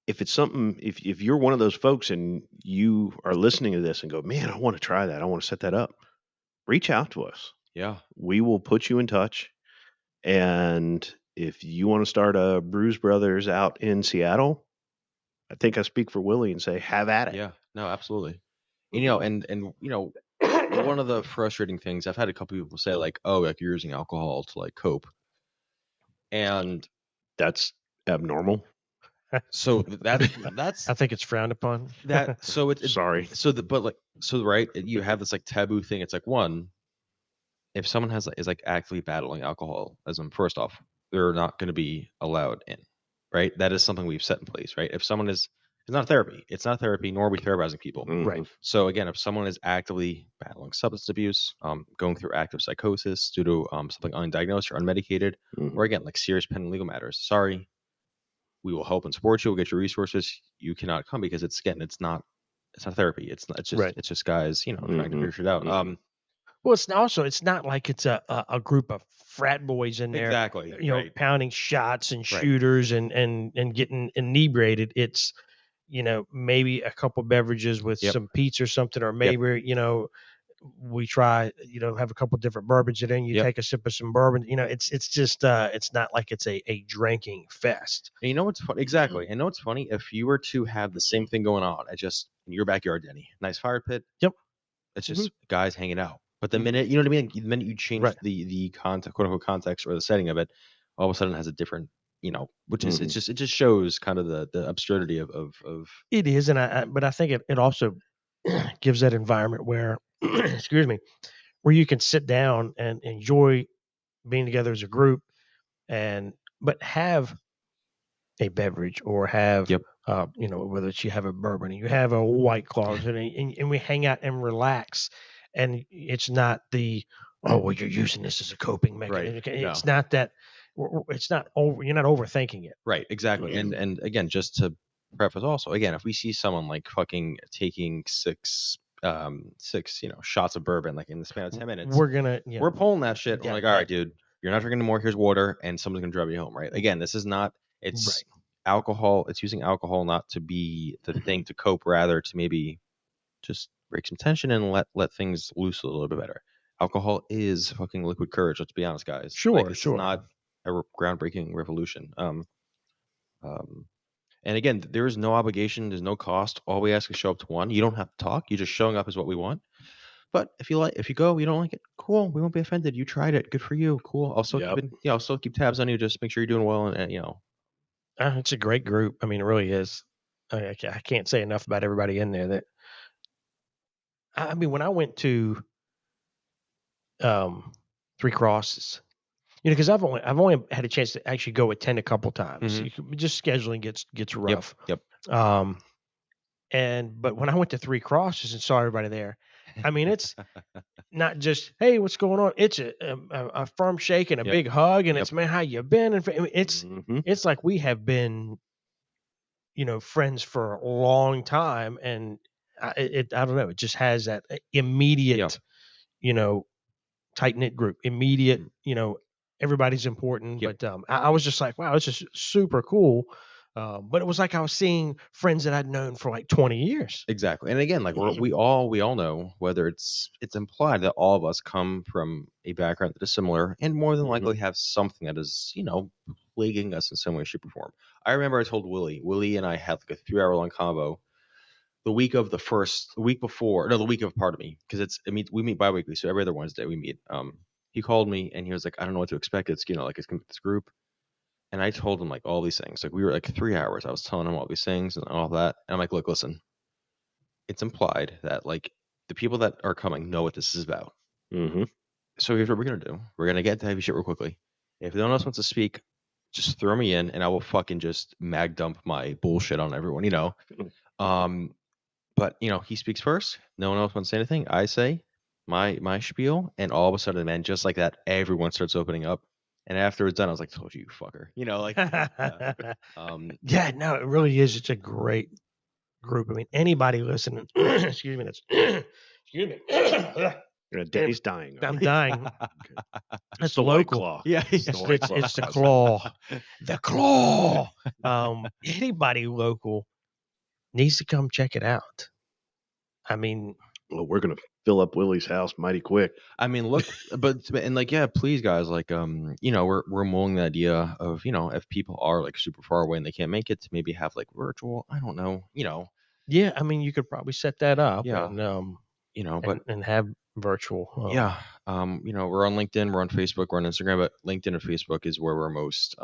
Speaker 2: If it's something, if you're one of those folks and you are listening to this and go, man, I want to try that, I want to set that up, reach out to us.
Speaker 4: Yeah.
Speaker 2: We will put you in touch. And if you want to start a Brews Brothers out in Seattle, I think I speak for Willie and say, have at it.
Speaker 4: Yeah, no, absolutely. And one of the frustrating things, I've had a couple people say like, oh, like you're using alcohol to like cope. And
Speaker 2: that's abnormal.
Speaker 4: So that's
Speaker 1: I think it's frowned upon.
Speaker 4: that. So it's
Speaker 2: sorry.
Speaker 4: Right. You have this like taboo thing. It's like, one, if someone is like actively battling alcoholism, first off, they're not going to be allowed in. Right. That is something we've set in place. Right. If someone it's not therapy. It's not therapy, nor are we therapizing people.
Speaker 2: Mhm.
Speaker 1: Right.
Speaker 4: So again, if someone is actively battling substance abuse, going through active psychosis due to something undiagnosed or unmedicated,
Speaker 2: Mhm.
Speaker 4: or again, like serious pending legal matters, sorry, we will help and support you. We'll get your resources. You cannot come because it's not it's not therapy. It's not. It's just
Speaker 1: Right.
Speaker 4: it's just guys, trying to
Speaker 2: Mhm.
Speaker 4: figure shit out.
Speaker 2: Mhm.
Speaker 1: Well, it's not like it's a group of frat boys in there,
Speaker 4: Exactly. Right.
Speaker 1: pounding shots and
Speaker 4: Right.
Speaker 1: shooters and getting inebriated. It's, maybe a couple beverages with
Speaker 4: Yep.
Speaker 1: some pizza or something, or maybe, we try, have a couple different bourbons, and then you
Speaker 4: Yep.
Speaker 1: take a sip of some bourbon. It's just, it's not like it's a drinking fest.
Speaker 4: And you know what's funny? Exactly. And know what's funny? If you were to have the same thing going on at just in your backyard, Denny, nice fire pit.
Speaker 1: Yep.
Speaker 4: It's just guys hanging out. But the minute, you know what I mean? The minute you change
Speaker 1: Right.
Speaker 4: the context, quote unquote context or the setting of it, all of a sudden it has a different, which is
Speaker 2: Mhm.
Speaker 4: it just shows kind of the absurdity of
Speaker 1: It is, but I think it also gives that environment where, excuse me, where you can sit down and enjoy being together as a group, but have a beverage, or have,
Speaker 4: Yep.
Speaker 1: whether it's you have a bourbon, you have a White Claws, and we hang out and relax, and it's not well, you're using this as a coping mechanism.
Speaker 4: Right.
Speaker 1: It's
Speaker 4: No.
Speaker 1: not that. It's not over. You're not overthinking it.
Speaker 4: Right, exactly. And again, just to preface also, again, if we see someone like fucking taking six shots of bourbon like in the span of 10 minutes, we're pulling that shit.
Speaker 1: Yeah,
Speaker 4: We're like, all right, dude, you're not drinking anymore. Here's water, and someone's gonna drive you home, right? Again, this is not it's alcohol, it's using alcohol not to be the thing to cope, rather to maybe just break some tension and let things loose a little bit better. Alcohol is fucking liquid courage, let's be honest, guys.
Speaker 1: Sure,
Speaker 4: This
Speaker 1: sure.
Speaker 4: is not a groundbreaking revolution. And again, there is no obligation. There's no cost. All we ask is show up to one. You don't have to talk. You just showing up is what we want. But if you go, you don't like it, cool. We won't be offended. You tried it. Good for you. Cool. I'll still I'll still keep tabs on you. Just make sure you're doing well. And
Speaker 1: It's a great group. I mean, it really is. I can't say enough about everybody in there. That I mean, when I went to Three Crosses, because I've only had a chance to actually go attend a couple times. Just scheduling gets rough.
Speaker 4: Yep.
Speaker 1: But when I went to Three Crosses and saw everybody there, I mean, it's not just, hey, what's going on? It's a firm shake and a big hug, and it's, man, how you been? And it's like we have been, friends for a long time, and I don't know, it just has that immediate, tight knit group, immediate, everybody's important.
Speaker 4: Yep.
Speaker 1: But I was just like, wow, it's just super cool. But it was like I was seeing friends that I'd known for like 20 years.
Speaker 4: Exactly. And again, like we all know, whether it's implied that all of us come from a background that is similar, and more than likely have something that is, plaguing us in some way, shape, or form. I remember I told Willie and I had like a 3-hour-long convo the week of because we meet bi-weekly, so every other Wednesday we meet. He called me and he was like, I don't know what to expect. It's like it's gonna be this group. And I told him like all these things. Like we were like 3 hours. I was telling him all these things and all that. And I'm like, look, listen, it's implied that like the people that are coming know what this is about. So here's what we're gonna do. We're gonna get to heavy shit real quickly. If no one else wants to speak, just throw me in and I will fucking just mag dump my bullshit on everyone, But he speaks first. No one else wants to say anything. I say my spiel, and all of a sudden, man, just like that, everyone starts opening up. And after it's done, I was like, "Told you, fucker."
Speaker 1: Yeah, no, it really is. It's a great group. I mean, anybody listening, excuse me, excuse me.
Speaker 2: Denny's dying.
Speaker 1: I'm dying. It's
Speaker 2: the
Speaker 1: local.
Speaker 2: Claw.
Speaker 4: Yeah,
Speaker 1: It's the claw. The claw. Anybody local needs to come check it out. I mean,
Speaker 2: Well, we're gonna fill up Willie's house mighty quick.
Speaker 4: I mean, look, and like, yeah, please, guys, like, we're mulling the idea of, if people are like super far away and they can't make it, to maybe have like virtual. I don't know,
Speaker 1: yeah, I mean, you could probably set that up.
Speaker 4: Yeah.
Speaker 1: And, and have virtual.
Speaker 4: Yeah. We're on LinkedIn, we're on Facebook, we're on Instagram, but LinkedIn and Facebook is where we're most,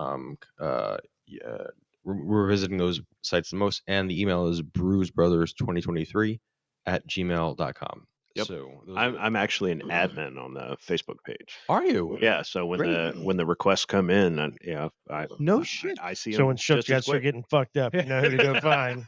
Speaker 4: we're visiting those sites the most. And the email is brewsbrothers2023 @gmail.com.
Speaker 2: Yep.
Speaker 4: So
Speaker 2: I'm actually an admin on the Facebook page.
Speaker 4: Are you?
Speaker 2: Yeah, so when the requests come in, I
Speaker 4: No shit.
Speaker 2: I see
Speaker 1: So
Speaker 2: them
Speaker 1: when Shook
Speaker 2: just as
Speaker 1: guys start
Speaker 2: quick.
Speaker 1: getting fucked up, you know who to go find.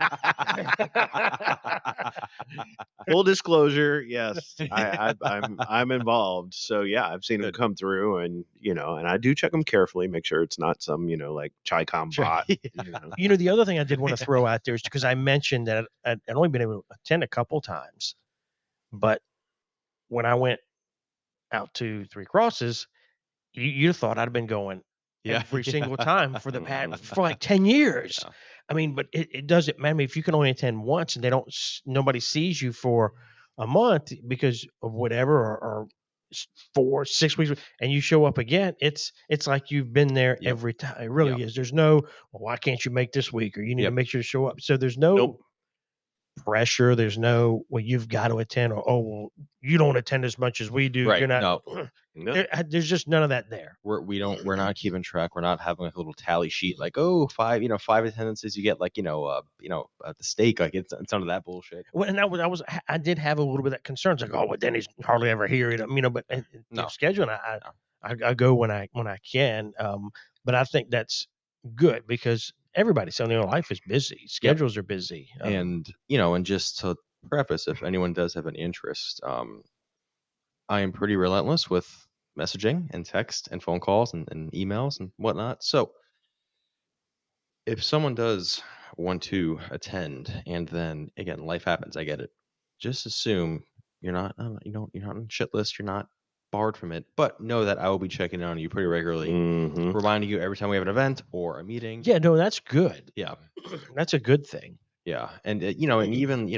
Speaker 2: Full disclosure, yes, I'm involved. So yeah, I've seen them come through, and and I do check them carefully, make sure it's not some like Chi-Com bot.
Speaker 1: You know, the other thing I did want to throw out there is because I mentioned that I'd only been able to attend a couple times, but when I went out to Three Crosses, you'd have thought I'd been going every single time for the past for like 10 years.
Speaker 4: Yeah.
Speaker 1: I mean, but it doesn't matter. I mean, if you can only attend once and nobody sees you for a month because of whatever, or 4, 6 weeks, and you show up again, it's like you've been there
Speaker 4: Yep.
Speaker 1: every time. It really is. There's no, well, why can't you make this week? Or you need to
Speaker 4: Yep.
Speaker 1: make sure to show up. So there's no
Speaker 2: Nope.
Speaker 1: pressure. There's no, well, you've got to attend, or, oh, well, you don't attend as much as we do.
Speaker 4: Right.
Speaker 1: You're not.
Speaker 4: No.
Speaker 2: No.
Speaker 1: There's just none of that there.
Speaker 4: We're not keeping track. We're not having like a little tally sheet like, oh, 5 attendances you get, like the stake, like it's none of that bullshit.
Speaker 1: Well, and I did have a little bit of that concern. It's like, oh, well, Denny's hardly ever here, but
Speaker 4: No.
Speaker 1: scheduling, I go when I can. But I think that's good because everybody's saying their life is busy, schedules are busy,
Speaker 4: And just to preface, if anyone does have any interest, I am pretty relentless with messaging and text and phone calls and emails and whatnot. So if someone does want to attend, and then again life happens, I get it. Just assume you're not you're not on the shit list. You're not barred from it, but know that I will be checking in on you pretty regularly,
Speaker 2: Mhm.
Speaker 4: reminding you every time we have an event or a meeting.
Speaker 1: Yeah, no, that's good.
Speaker 4: Yeah.
Speaker 1: That's a good thing.
Speaker 4: Yeah, and and even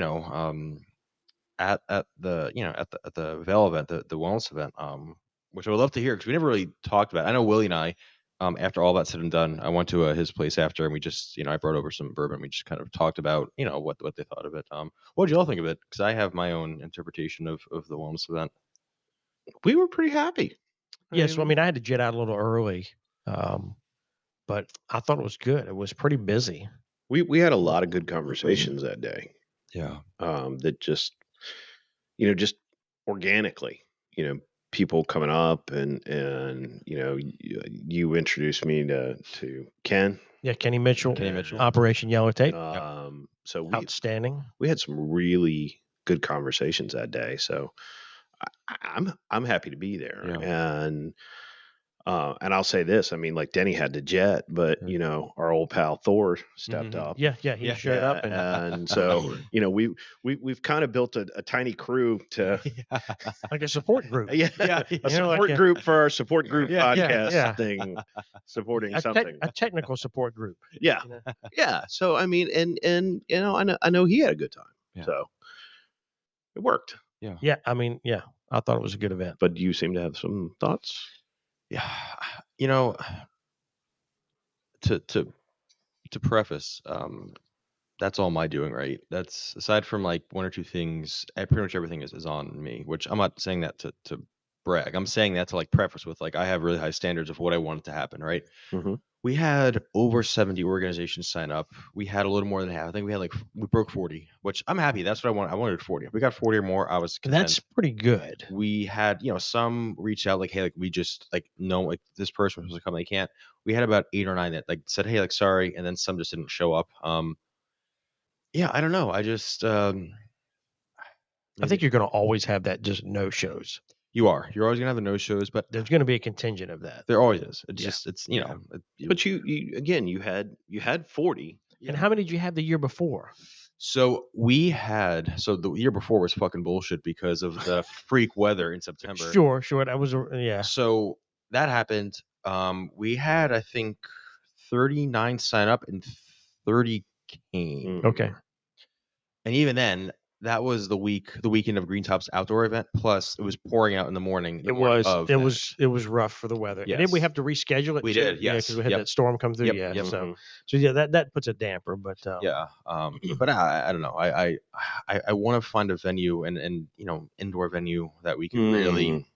Speaker 4: at the at the Vail event, the wellness event, which I would love to hear because we never really talked about it. I know Willie and I, after all that said and done, I went to his place after, and we just I brought over some bourbon. We just kind of talked about what they thought of it. What did y'all think of it? Because I have my own interpretation of the wellness event.
Speaker 2: We were pretty happy.
Speaker 1: Yeah, so I mean, I had to jet out a little early, but I thought it was good. It was pretty busy.
Speaker 2: We had a lot of good conversations that day.
Speaker 4: Yeah.
Speaker 2: That just just organically, people coming up, and you introduced me to Ken.
Speaker 1: Yeah, Kenny Mitchell, Operation Yellow Tape,
Speaker 2: So
Speaker 1: outstanding.
Speaker 2: we had some really good conversations that day. So I'm happy to be there.
Speaker 4: Yeah.
Speaker 2: And I'll say this, I mean, like Denny had to jet, but our old pal Thor stepped up.
Speaker 1: Yeah, he showed up,
Speaker 2: and so we've kind of built a tiny crew to
Speaker 1: like a support group.
Speaker 2: A support group for our support group podcast thing, supporting something.
Speaker 1: A technical support group.
Speaker 2: Yeah, yeah. So I mean, and I know he had a good time, so it worked.
Speaker 1: Yeah. I mean, I thought it was a good event.
Speaker 2: But you seem to have some thoughts.
Speaker 4: Yeah, to preface, that's all my doing, right? That's aside from like one or two things, pretty much everything is on me. Which I'm not saying that to brag. I'm saying that to like preface with like I have really high standards of what I wanted to happen, right?
Speaker 2: Mm-hmm.
Speaker 4: We had over 70 organizations sign up. We had a little more than half. I think we broke 40, which I'm happy. That's what I wanted. I wanted 40. If we got 40 or more, I was content.
Speaker 1: That's pretty good.
Speaker 4: We had, some reach out like, hey, like we just like no, like this person was supposed to come, they can't. We had about 8 or 9 that like said, hey, like sorry, and then some just didn't show up. Yeah, I don't know. I just
Speaker 1: I think you're going to always have that, just no shows.
Speaker 4: You're always gonna have the no shows, but
Speaker 1: there's going to be a contingent of that.
Speaker 4: There always is. It's just it's
Speaker 2: But you again, you had 40.
Speaker 1: And how many did you have the year before?
Speaker 4: So the year before was fucking bullshit because of the freak weather in September.
Speaker 1: Sure. That was
Speaker 4: So that happened. We had I think 39 sign up and 30 came.
Speaker 1: Okay.
Speaker 4: And even then, that was the weekend of Green Top's outdoor event. Plus, it was pouring out in the morning.
Speaker 1: It was rough for the weather.
Speaker 4: Yes.
Speaker 1: And then we have to reschedule it.
Speaker 4: We did, yes.
Speaker 1: Yeah, because we had that storm come through.
Speaker 4: Yep.
Speaker 1: So that puts a damper. But
Speaker 4: but I don't know. I want to find a venue and indoor venue that we can really.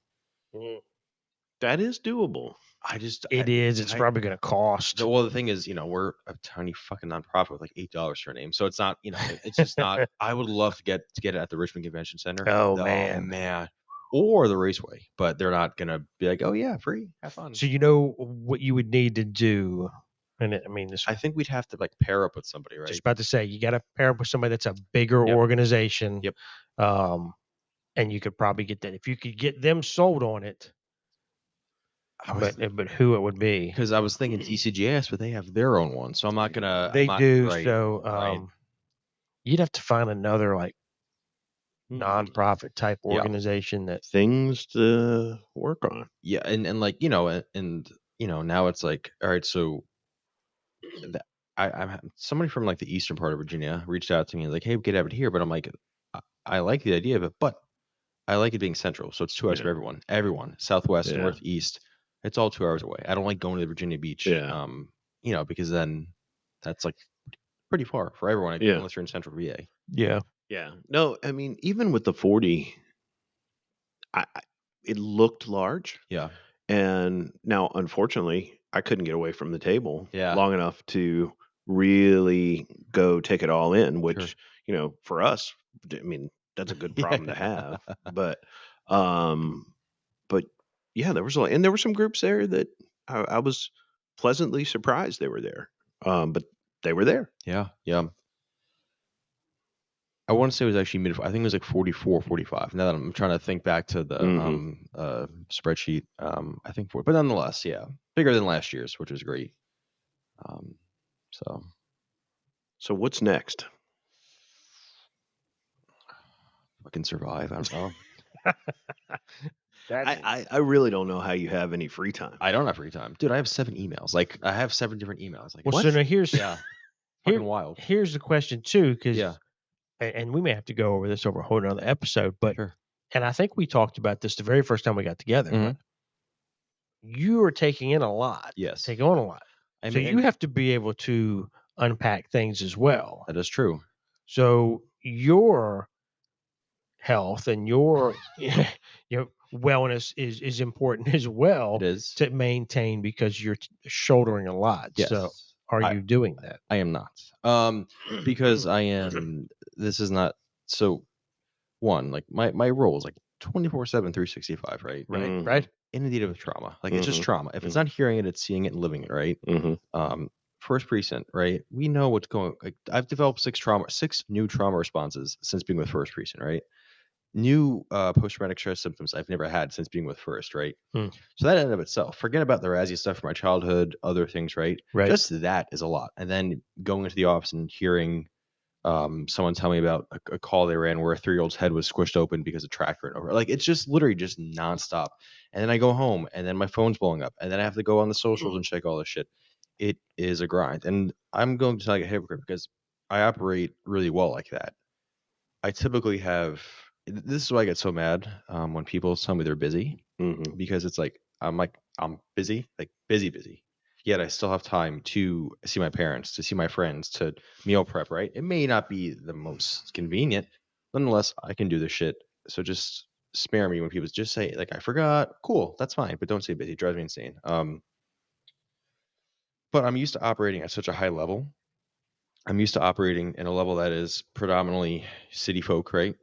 Speaker 2: That is doable.
Speaker 1: It's probably going to cost.
Speaker 4: Well, the thing is, we're a tiny fucking nonprofit with like $8 for a name, so it's not, it's just not. I would love to get it at the Richmond Convention Center.
Speaker 1: Oh, man.
Speaker 4: Or the Raceway, but they're not gonna be like, oh yeah, free, have fun.
Speaker 1: So you know what you would need to do, and
Speaker 4: I think we'd have to like pair up with somebody, right?
Speaker 1: Just about to say, you got to pair up with somebody that's a bigger organization.
Speaker 4: Yep.
Speaker 1: And you could probably get that if you could get them sold on it. But who it would be?
Speaker 4: Because I was thinking DCGS, but they have their own one, so I'm not gonna.
Speaker 1: They do.
Speaker 4: Right,
Speaker 1: so
Speaker 4: right.
Speaker 1: you'd have to find another like nonprofit type organization that
Speaker 2: things to work on.
Speaker 4: Yeah, and like now it's like, all right, so I'm somebody from like the eastern part of Virginia reached out to me like, hey, we could have it here, but I'm like, I like the idea of it, but I like it being central, so it's 2 hours for everyone, southwest, northeast. It's all 2 hours away. I don't like going to the Virginia Beach, because then that's like pretty far for everyone, unless you're in central VA.
Speaker 1: Yeah.
Speaker 2: Yeah. No, I mean, even with the 40, it looked large.
Speaker 4: Yeah.
Speaker 2: And now, unfortunately, I couldn't get away from the table long enough to really go take it all in, which, for us, I mean, that's a good problem to have. But yeah, there was there were some groups there that I was pleasantly surprised they were there. But they were there.
Speaker 4: Yeah. Yeah. I want to say it was actually I think it was like 44, 45. Now that I'm trying to think back to the spreadsheet, I think but nonetheless, bigger than last year's, which was great.
Speaker 2: So what's next?
Speaker 4: Fucking survive. I don't know.
Speaker 2: I really don't know how you have any free time.
Speaker 4: I don't have free time, dude. I have 7 emails. Like I have 7 different emails. Like,
Speaker 1: well,
Speaker 4: what?
Speaker 1: so now here's
Speaker 4: fucking wild.
Speaker 1: Here's the question too, because and we may have to go over this over a whole nother episode, but and I think we talked about this the very first time we got together. But you are taking in a lot.
Speaker 4: Yes,
Speaker 1: taking on a lot. So you have to be able to unpack things as well.
Speaker 4: That is true.
Speaker 1: So your health and your wellness is important as well.
Speaker 4: It is
Speaker 1: to maintain because you're shouldering a lot.
Speaker 4: Yes.
Speaker 1: So are you doing that?
Speaker 4: I am not. Because I am. This is not so. One, like my role is like 24/7, 365, right?
Speaker 1: Right.
Speaker 4: Inundated with trauma. Like it's just trauma. If it's not hearing it, it's seeing it and living it, right? First precinct, right? We know what's going. Like I've developed 6 new trauma responses since being with First Precinct, right? New post-traumatic stress symptoms I've never had since being with First, right? So that in and of itself, forget about the Razzie stuff from my childhood, other things, right? Just that is a lot. And then going into the office and hearing someone tell me about a call they ran where a 3-year-old's head was squished open because a tractor went over. Like it's just literally just nonstop. And then I go home and then my phone's blowing up and then I have to go on the socials and check all this shit. It is a grind. And I'm going to sound like a hypocrite because I operate really well like that. I typically have. This is why I get so mad when people tell me they're busy because it's like I'm busy, like busy. Yet I still have time to see my parents, to see my friends, to meal prep. Right? It may not be the most convenient, nonetheless, I can do this shit. So just spare me when people just say like I forgot. Cool, that's fine, but don't say busy. It drives me insane. But I'm used to operating at such a high level. I'm used to operating in a level that is predominantly city folk, right?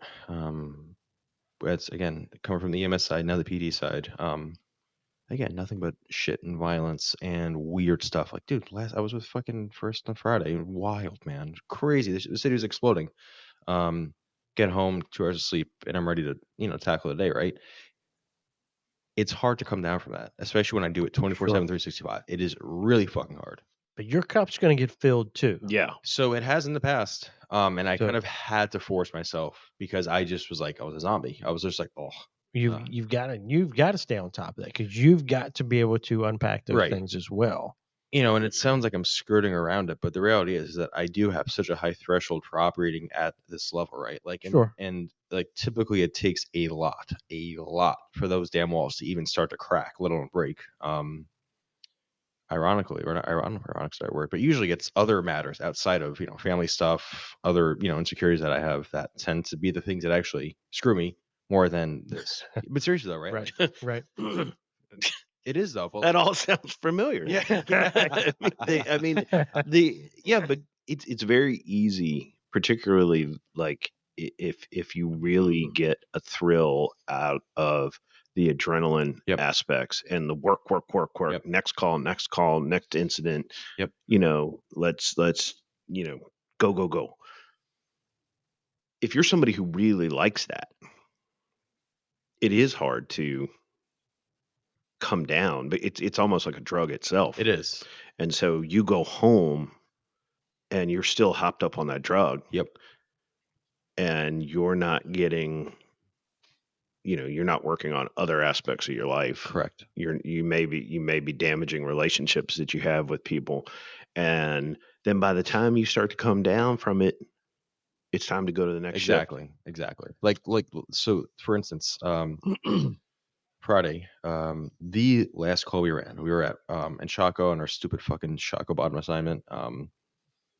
Speaker 4: That's again coming from the EMS side, now the PD side. Again, nothing but shit and violence and weird stuff. Like, dude, I was with fucking First on Friday. Wild, man, crazy. The city was exploding. Get home, 2 hours of sleep, and I'm ready to tackle the day. Right? It's hard to come down from that, especially when I do it 24/7, 365. It is really fucking hard.
Speaker 1: But your cup's going to get filled too.
Speaker 2: Yeah.
Speaker 4: So it has in the past. And I kind of had to force myself because I just was like, I was a zombie. I was just like, oh.
Speaker 1: You've got to stay on top of that because you've got to be able to unpack those things as well.
Speaker 4: And it sounds like I'm skirting around it, but the reality is that I do have such a high threshold for operating at this level, right? Like, and like typically it takes a lot for those damn walls to even start to crack, let alone break. Ironically, or not ironic's the right word, but usually it's other matters outside of, family stuff, other, insecurities that I have that tend to be the things that actually screw me more than this. But seriously though, right?
Speaker 1: Right.
Speaker 4: It is though. Well,
Speaker 2: That all sounds familiar.
Speaker 4: yeah.
Speaker 2: But it's very easy, particularly like if you really get a thrill out of the adrenaline
Speaker 4: Yep.
Speaker 2: aspects and the work,
Speaker 4: Yep.
Speaker 2: next call, next incident.
Speaker 4: Yep.
Speaker 2: Let's go. If you're somebody who really likes that, it is hard to come down, but it's almost like a drug itself.
Speaker 4: It is.
Speaker 2: And so you go home and you're still hopped up on that drug.
Speaker 4: Yep.
Speaker 2: And you're not getting, you're not working on other aspects of your life.
Speaker 4: Correct.
Speaker 2: You may be damaging relationships that you have with people. And then by the time you start to come down from it, it's time to go to the next shift.
Speaker 4: Exactly. Like so for instance, Friday, the last call we were at in Chaco on our stupid fucking Chaco bottom assignment,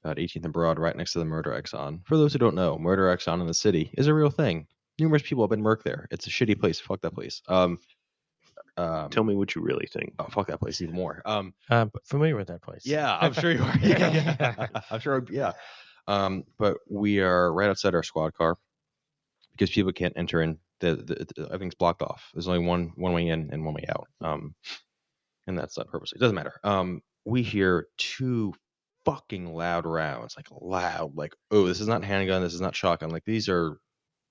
Speaker 4: at 18th and Broad, right next to the Murder Exxon. For those who don't know, Murder Exxon in the city is a real thing. Numerous people have been murked there. It's a shitty place. Fuck that place.
Speaker 2: Tell me what you really think.
Speaker 4: Oh, fuck that place even more.
Speaker 1: Familiar with that place?
Speaker 4: Yeah, I'm sure you are. Yeah. I'm sure. Yeah. But we are right outside our squad car because people can't enter in. Everything's blocked off. There's only one way in and one way out. And that's not purposely. It doesn't matter. We hear 2 fucking loud rounds, like loud, like, oh, this is not handgun, this is not shotgun. Like, these are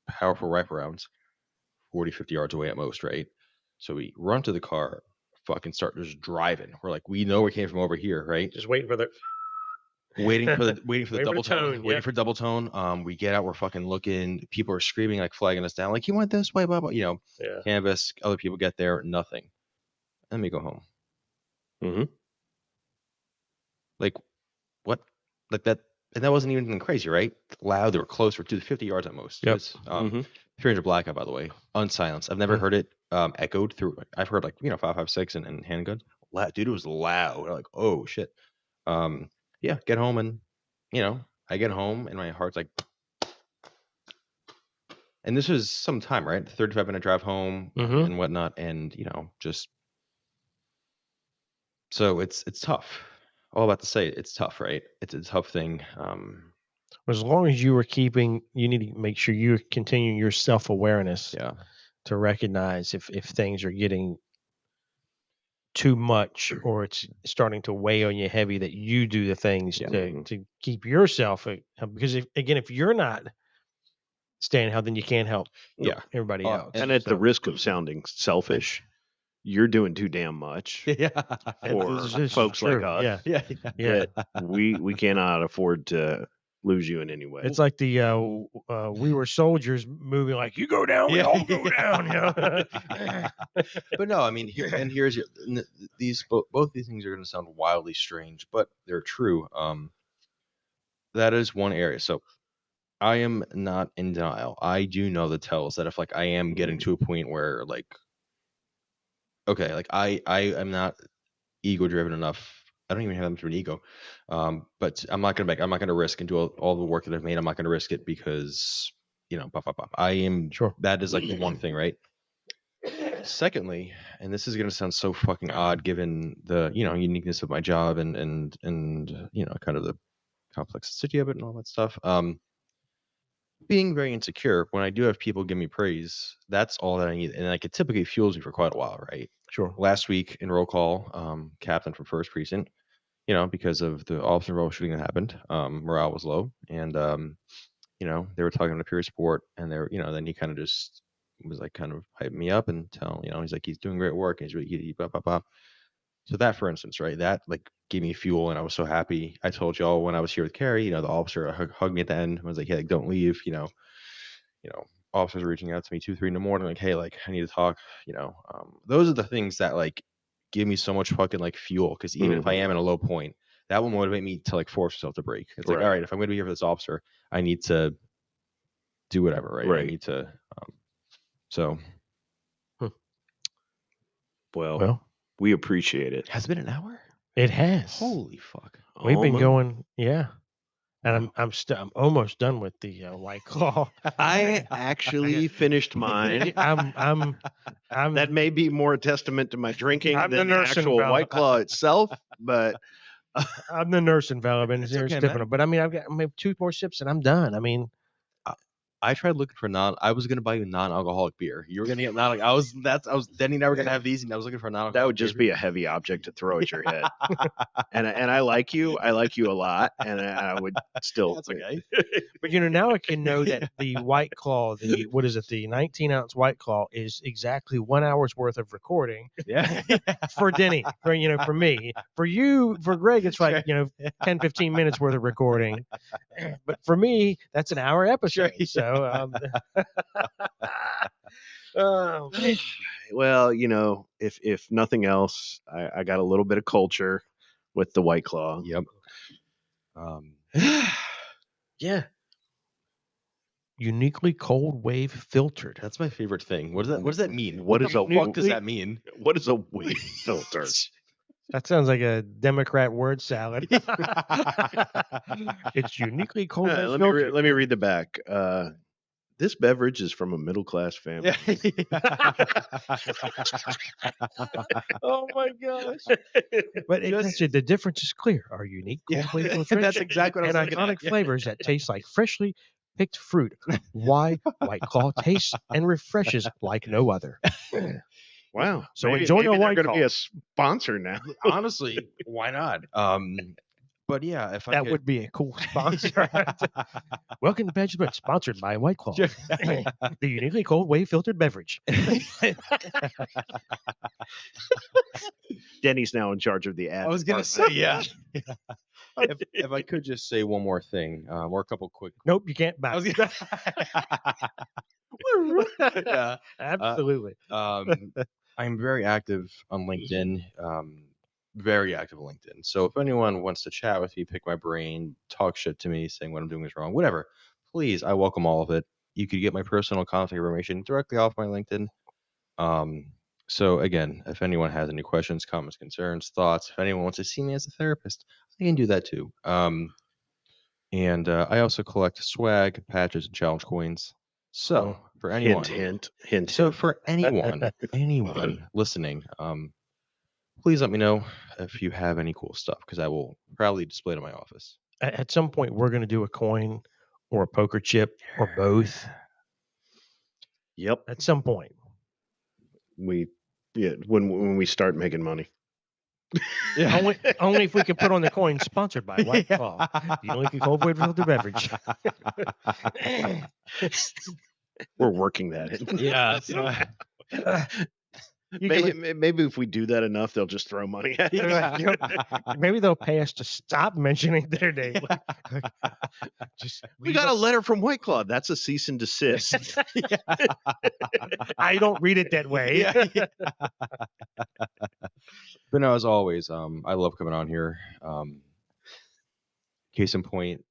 Speaker 4: powerful rifle rounds, 40, 50 yards away at most, right? So we run to the car, fucking start just driving. We're like, we know we came from over here, right?
Speaker 1: Just waiting for the
Speaker 4: double tone.
Speaker 1: yeah.
Speaker 4: Waiting for double tone. We get out, we're fucking looking. People are screaming, like flagging us down, like, you went this way, blah, blah,
Speaker 1: Yeah.
Speaker 4: canvas. Other people get there, nothing. Then we go home.
Speaker 2: Mm-hmm.
Speaker 4: Like, what? Like that, and that wasn't even anything crazy, right? Loud, they were close, we're to 50 yards at most.
Speaker 1: Yep.
Speaker 4: It's, 300 blackout, by the way, unsilenced. I've never heard it echoed through. I've heard 5.56 and handguns. Dude, it was loud. Like, oh shit. Yeah, get home and I get home and my heart's like, and this was some time, right? 35-minute drive home and whatnot, and just so it's tough. All about to say, it's tough, right? It's a tough thing.
Speaker 1: As long as you need to make sure you're continuing your self-awareness.
Speaker 4: Yeah.
Speaker 1: To recognize if things are getting too much or it's starting to weigh on you heavy, that you do the things to keep yourself, because if you're not staying healthy, then you can't help everybody else.
Speaker 2: And at the risk of sounding selfish, you're doing too damn much for folks like us.
Speaker 1: Yeah.
Speaker 2: That we cannot afford to lose you in any way.
Speaker 1: It's like the We Were Soldiers movie, like, you go down, we all go down.
Speaker 4: But no, I mean, here's both these things are going to sound wildly strange, but they're true. That is one area. So I am not in denial. I do know the tells that if I am getting to a point where okay, I am not ego driven enough. I don't even have that much of an ego, but I'm not gonna risk and do all the work that I've made. I'm not gonna risk it because I am
Speaker 1: sure.
Speaker 4: That is the one thing, right? Secondly, and this is gonna sound so fucking odd given the uniqueness of my job and kind of the complexity of it and all that stuff. Being very insecure, when I do have people give me praise, that's all that I need, and it typically fuels me for quite a while, right?
Speaker 1: Sure.
Speaker 4: Last week in roll call, captain from 1st Precinct, because of the officer involved shooting that happened, morale was low, and they were talking to peer support, and they're then he kind of just was kind of hyping me up and telling he's like, he's doing great work, and he's really blah. So that, for instance, right, that gave me fuel, and I was so happy. I told y'all when I was here with Carrie, the officer hugged me at the end and was like, hey, don't leave, officers reaching out to me 2-3 in the morning, like, hey, I need to talk, those are the things that give me so much fucking fuel, because even if I am in a low point, that will motivate me to force myself to break. It's all right, if I'm going to be here for this officer, I need to do whatever, right? I need to
Speaker 2: Well, we appreciate it.
Speaker 4: Has it been an hour?
Speaker 1: It has.
Speaker 4: Holy fuck.
Speaker 1: We've been going, yeah. and I'm almost done with the White Claw.
Speaker 2: I actually finished mine.
Speaker 1: I'm
Speaker 2: That may be more a testament to my drinking
Speaker 1: I'm the
Speaker 2: than the
Speaker 1: nursing
Speaker 2: actual
Speaker 1: fella.
Speaker 2: White Claw itself, but
Speaker 1: I'm the nursing fella, and
Speaker 4: It's
Speaker 1: here's
Speaker 4: okay,
Speaker 1: tipping
Speaker 4: man.
Speaker 1: them. But I mean, I've got maybe 2 more sips and I'm done. I mean,
Speaker 4: I tried looking for I was gonna buy you non-alcoholic beer. You were gonna get non. I was Denny and I were gonna have these, and I was looking for non-alcoholic.
Speaker 2: that would just be a heavy object to throw at your head. And I like you a lot, and I would still.
Speaker 4: That's okay.
Speaker 1: but now I can know that the White Claw, the 19-ounce White Claw, is exactly 1 hour's worth of recording.
Speaker 4: Yeah.
Speaker 1: For Denny, for me, for you, for Greg, it's like 10, 15 minutes worth of recording. But for me, that's an hour episode. So, oh, man.
Speaker 2: Well, if nothing else, I got a little bit of culture with the White Claw.
Speaker 4: Yep.
Speaker 1: Yeah. Uniquely cold wave filtered.
Speaker 4: That's my favorite thing. What does that mean?
Speaker 2: What
Speaker 4: the
Speaker 2: is a
Speaker 4: fuck does that mean?
Speaker 2: What is a wave filter?
Speaker 1: That sounds like a Democrat word salad. It's uniquely cold wave filtered.
Speaker 2: Let me read the back. This beverage is from a middle class family.
Speaker 1: Oh my gosh! But the difference is clear. Our unique cold wave filtration
Speaker 4: That's exactly what I was
Speaker 1: and
Speaker 4: looking
Speaker 1: iconic
Speaker 4: at.
Speaker 1: flavors that taste like freshly picked fruit. Why White Claw tastes and refreshes like no other.
Speaker 2: Wow.
Speaker 1: So enjoy your
Speaker 2: they're
Speaker 1: White
Speaker 2: going to be
Speaker 1: Claw.
Speaker 2: a sponsor now.
Speaker 4: Honestly, why not? But yeah, if I
Speaker 1: That
Speaker 4: could...
Speaker 1: would be a cool sponsor. Welcome to Beverage, but sponsored by White Claw, the uniquely cold wave filtered beverage.
Speaker 2: Denny's now in charge of the ad.
Speaker 4: I was gonna
Speaker 2: department.
Speaker 4: say, yeah. If I could just say one more thing, or a couple quick.
Speaker 1: Nope, you can't back.
Speaker 4: I was gonna... yeah.
Speaker 1: Absolutely.
Speaker 4: I'm very active on LinkedIn. Very active on LinkedIn. So if anyone wants to chat with me, pick my brain, talk shit to me, saying what I'm doing is wrong, whatever, please, I welcome all of it. You could get my personal contact information directly off my LinkedIn. So again, if anyone has any questions, comments, concerns, thoughts, if anyone wants to see me as a therapist, I can do that too. And I also collect swag, patches, and challenge coins. So for anyone,
Speaker 2: hint.
Speaker 4: So for anyone listening, please let me know if you have any cool stuff, because I will proudly display it in my office.
Speaker 1: At some point, we're going to do a coin or a poker chip or both.
Speaker 2: Yep.
Speaker 1: At some point.
Speaker 2: When we start making money.
Speaker 1: Yeah. Only if we can put on the coin sponsored by White Claw. The only cold wave filtered beverage.
Speaker 2: We're working that in.
Speaker 1: Yeah.
Speaker 2: Maybe if we do that enough, they'll just throw money at it.
Speaker 1: Maybe they'll pay us to stop mentioning their name.
Speaker 2: We got a letter from White Claw. That's a cease and desist.
Speaker 1: I don't read it that way.
Speaker 4: But no, as always, I love coming on here. Case in point,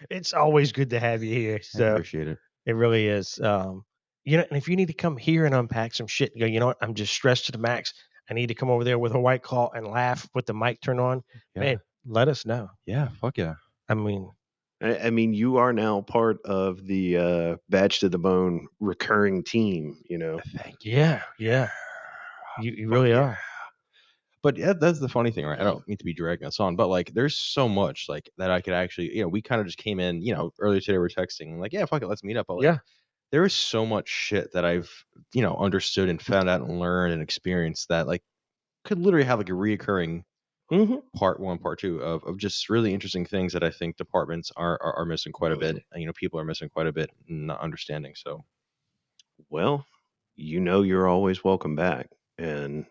Speaker 1: it's always good to have you here. So
Speaker 4: I appreciate it.
Speaker 1: It really is. And if you need to come here and unpack some shit, you know what? I'm just stressed to the max. I need to come over there with a White Claw and laugh with the mic turned on. Yeah. Man, let us know.
Speaker 4: Yeah, fuck yeah.
Speaker 1: I mean,
Speaker 2: you are now part of the Badge to the Bone recurring team.
Speaker 4: Thank you.
Speaker 1: Yeah. You really are.
Speaker 4: But yeah, that's the funny thing, right? I don't mean to be dragging us on, but like, there's so much like that I could actually, we kind of just came in, earlier today we're texting, like, yeah, fuck it, let's meet up. But like, there is so much shit that I've, understood and found out and learned and experienced that like could literally have like a reoccurring part 1, part 2 of just really interesting things that I think departments are missing quite a bit. And, people are missing quite a bit, not understanding. So,
Speaker 2: well, you're always welcome back. And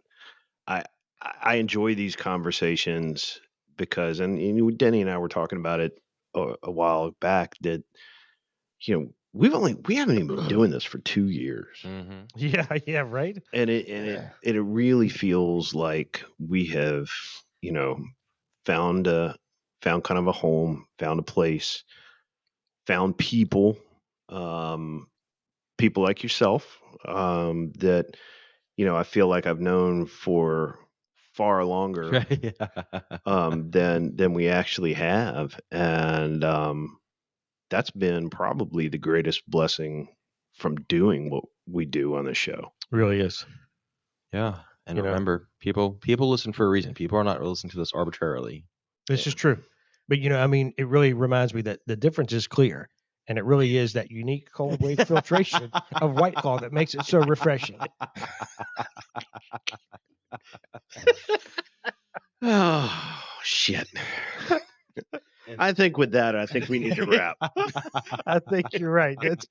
Speaker 2: I enjoy these conversations because, and Denny and I were talking about it a while back, that we haven't even been doing this for 2 years.
Speaker 1: Mm-hmm. Yeah, right.
Speaker 2: And it really feels like we have found kind of a home, found a place, found people like yourself that I feel like I've known for far longer than we actually have, and that's been probably the greatest blessing from doing what we do on the show.
Speaker 1: Really is.
Speaker 4: Yeah. And
Speaker 1: You know.
Speaker 4: remember, people listen for a reason. People are not listening to this arbitrarily.
Speaker 1: This is true. But, I mean, it really reminds me that the difference is clear. And it really is that unique cold wave filtration of White Claw that makes it so refreshing.
Speaker 2: Oh, shit. I think with that, we need to wrap.
Speaker 1: I think you're right. That's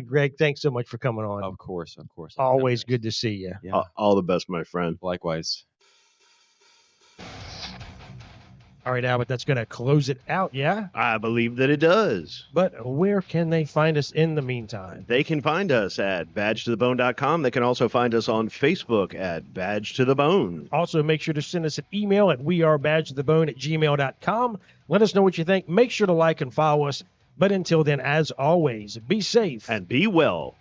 Speaker 1: Greg, thanks so much for coming on.
Speaker 4: Of course.
Speaker 1: Always good to see you.
Speaker 4: Yeah.
Speaker 2: All the best, my friend.
Speaker 4: Likewise.
Speaker 1: All right, Albert, that's going to close it out, yeah?
Speaker 2: I believe that it does.
Speaker 1: But where can they find us in the meantime?
Speaker 2: They can find us at badgetothebone.com. They can also find us on Facebook at Badge to the Bone.
Speaker 1: Also, make sure to send us an email at wearebadgetothebone@gmail.com. Let us know what you think. Make sure to like and follow us. But until then, as always, be safe.
Speaker 2: And be well.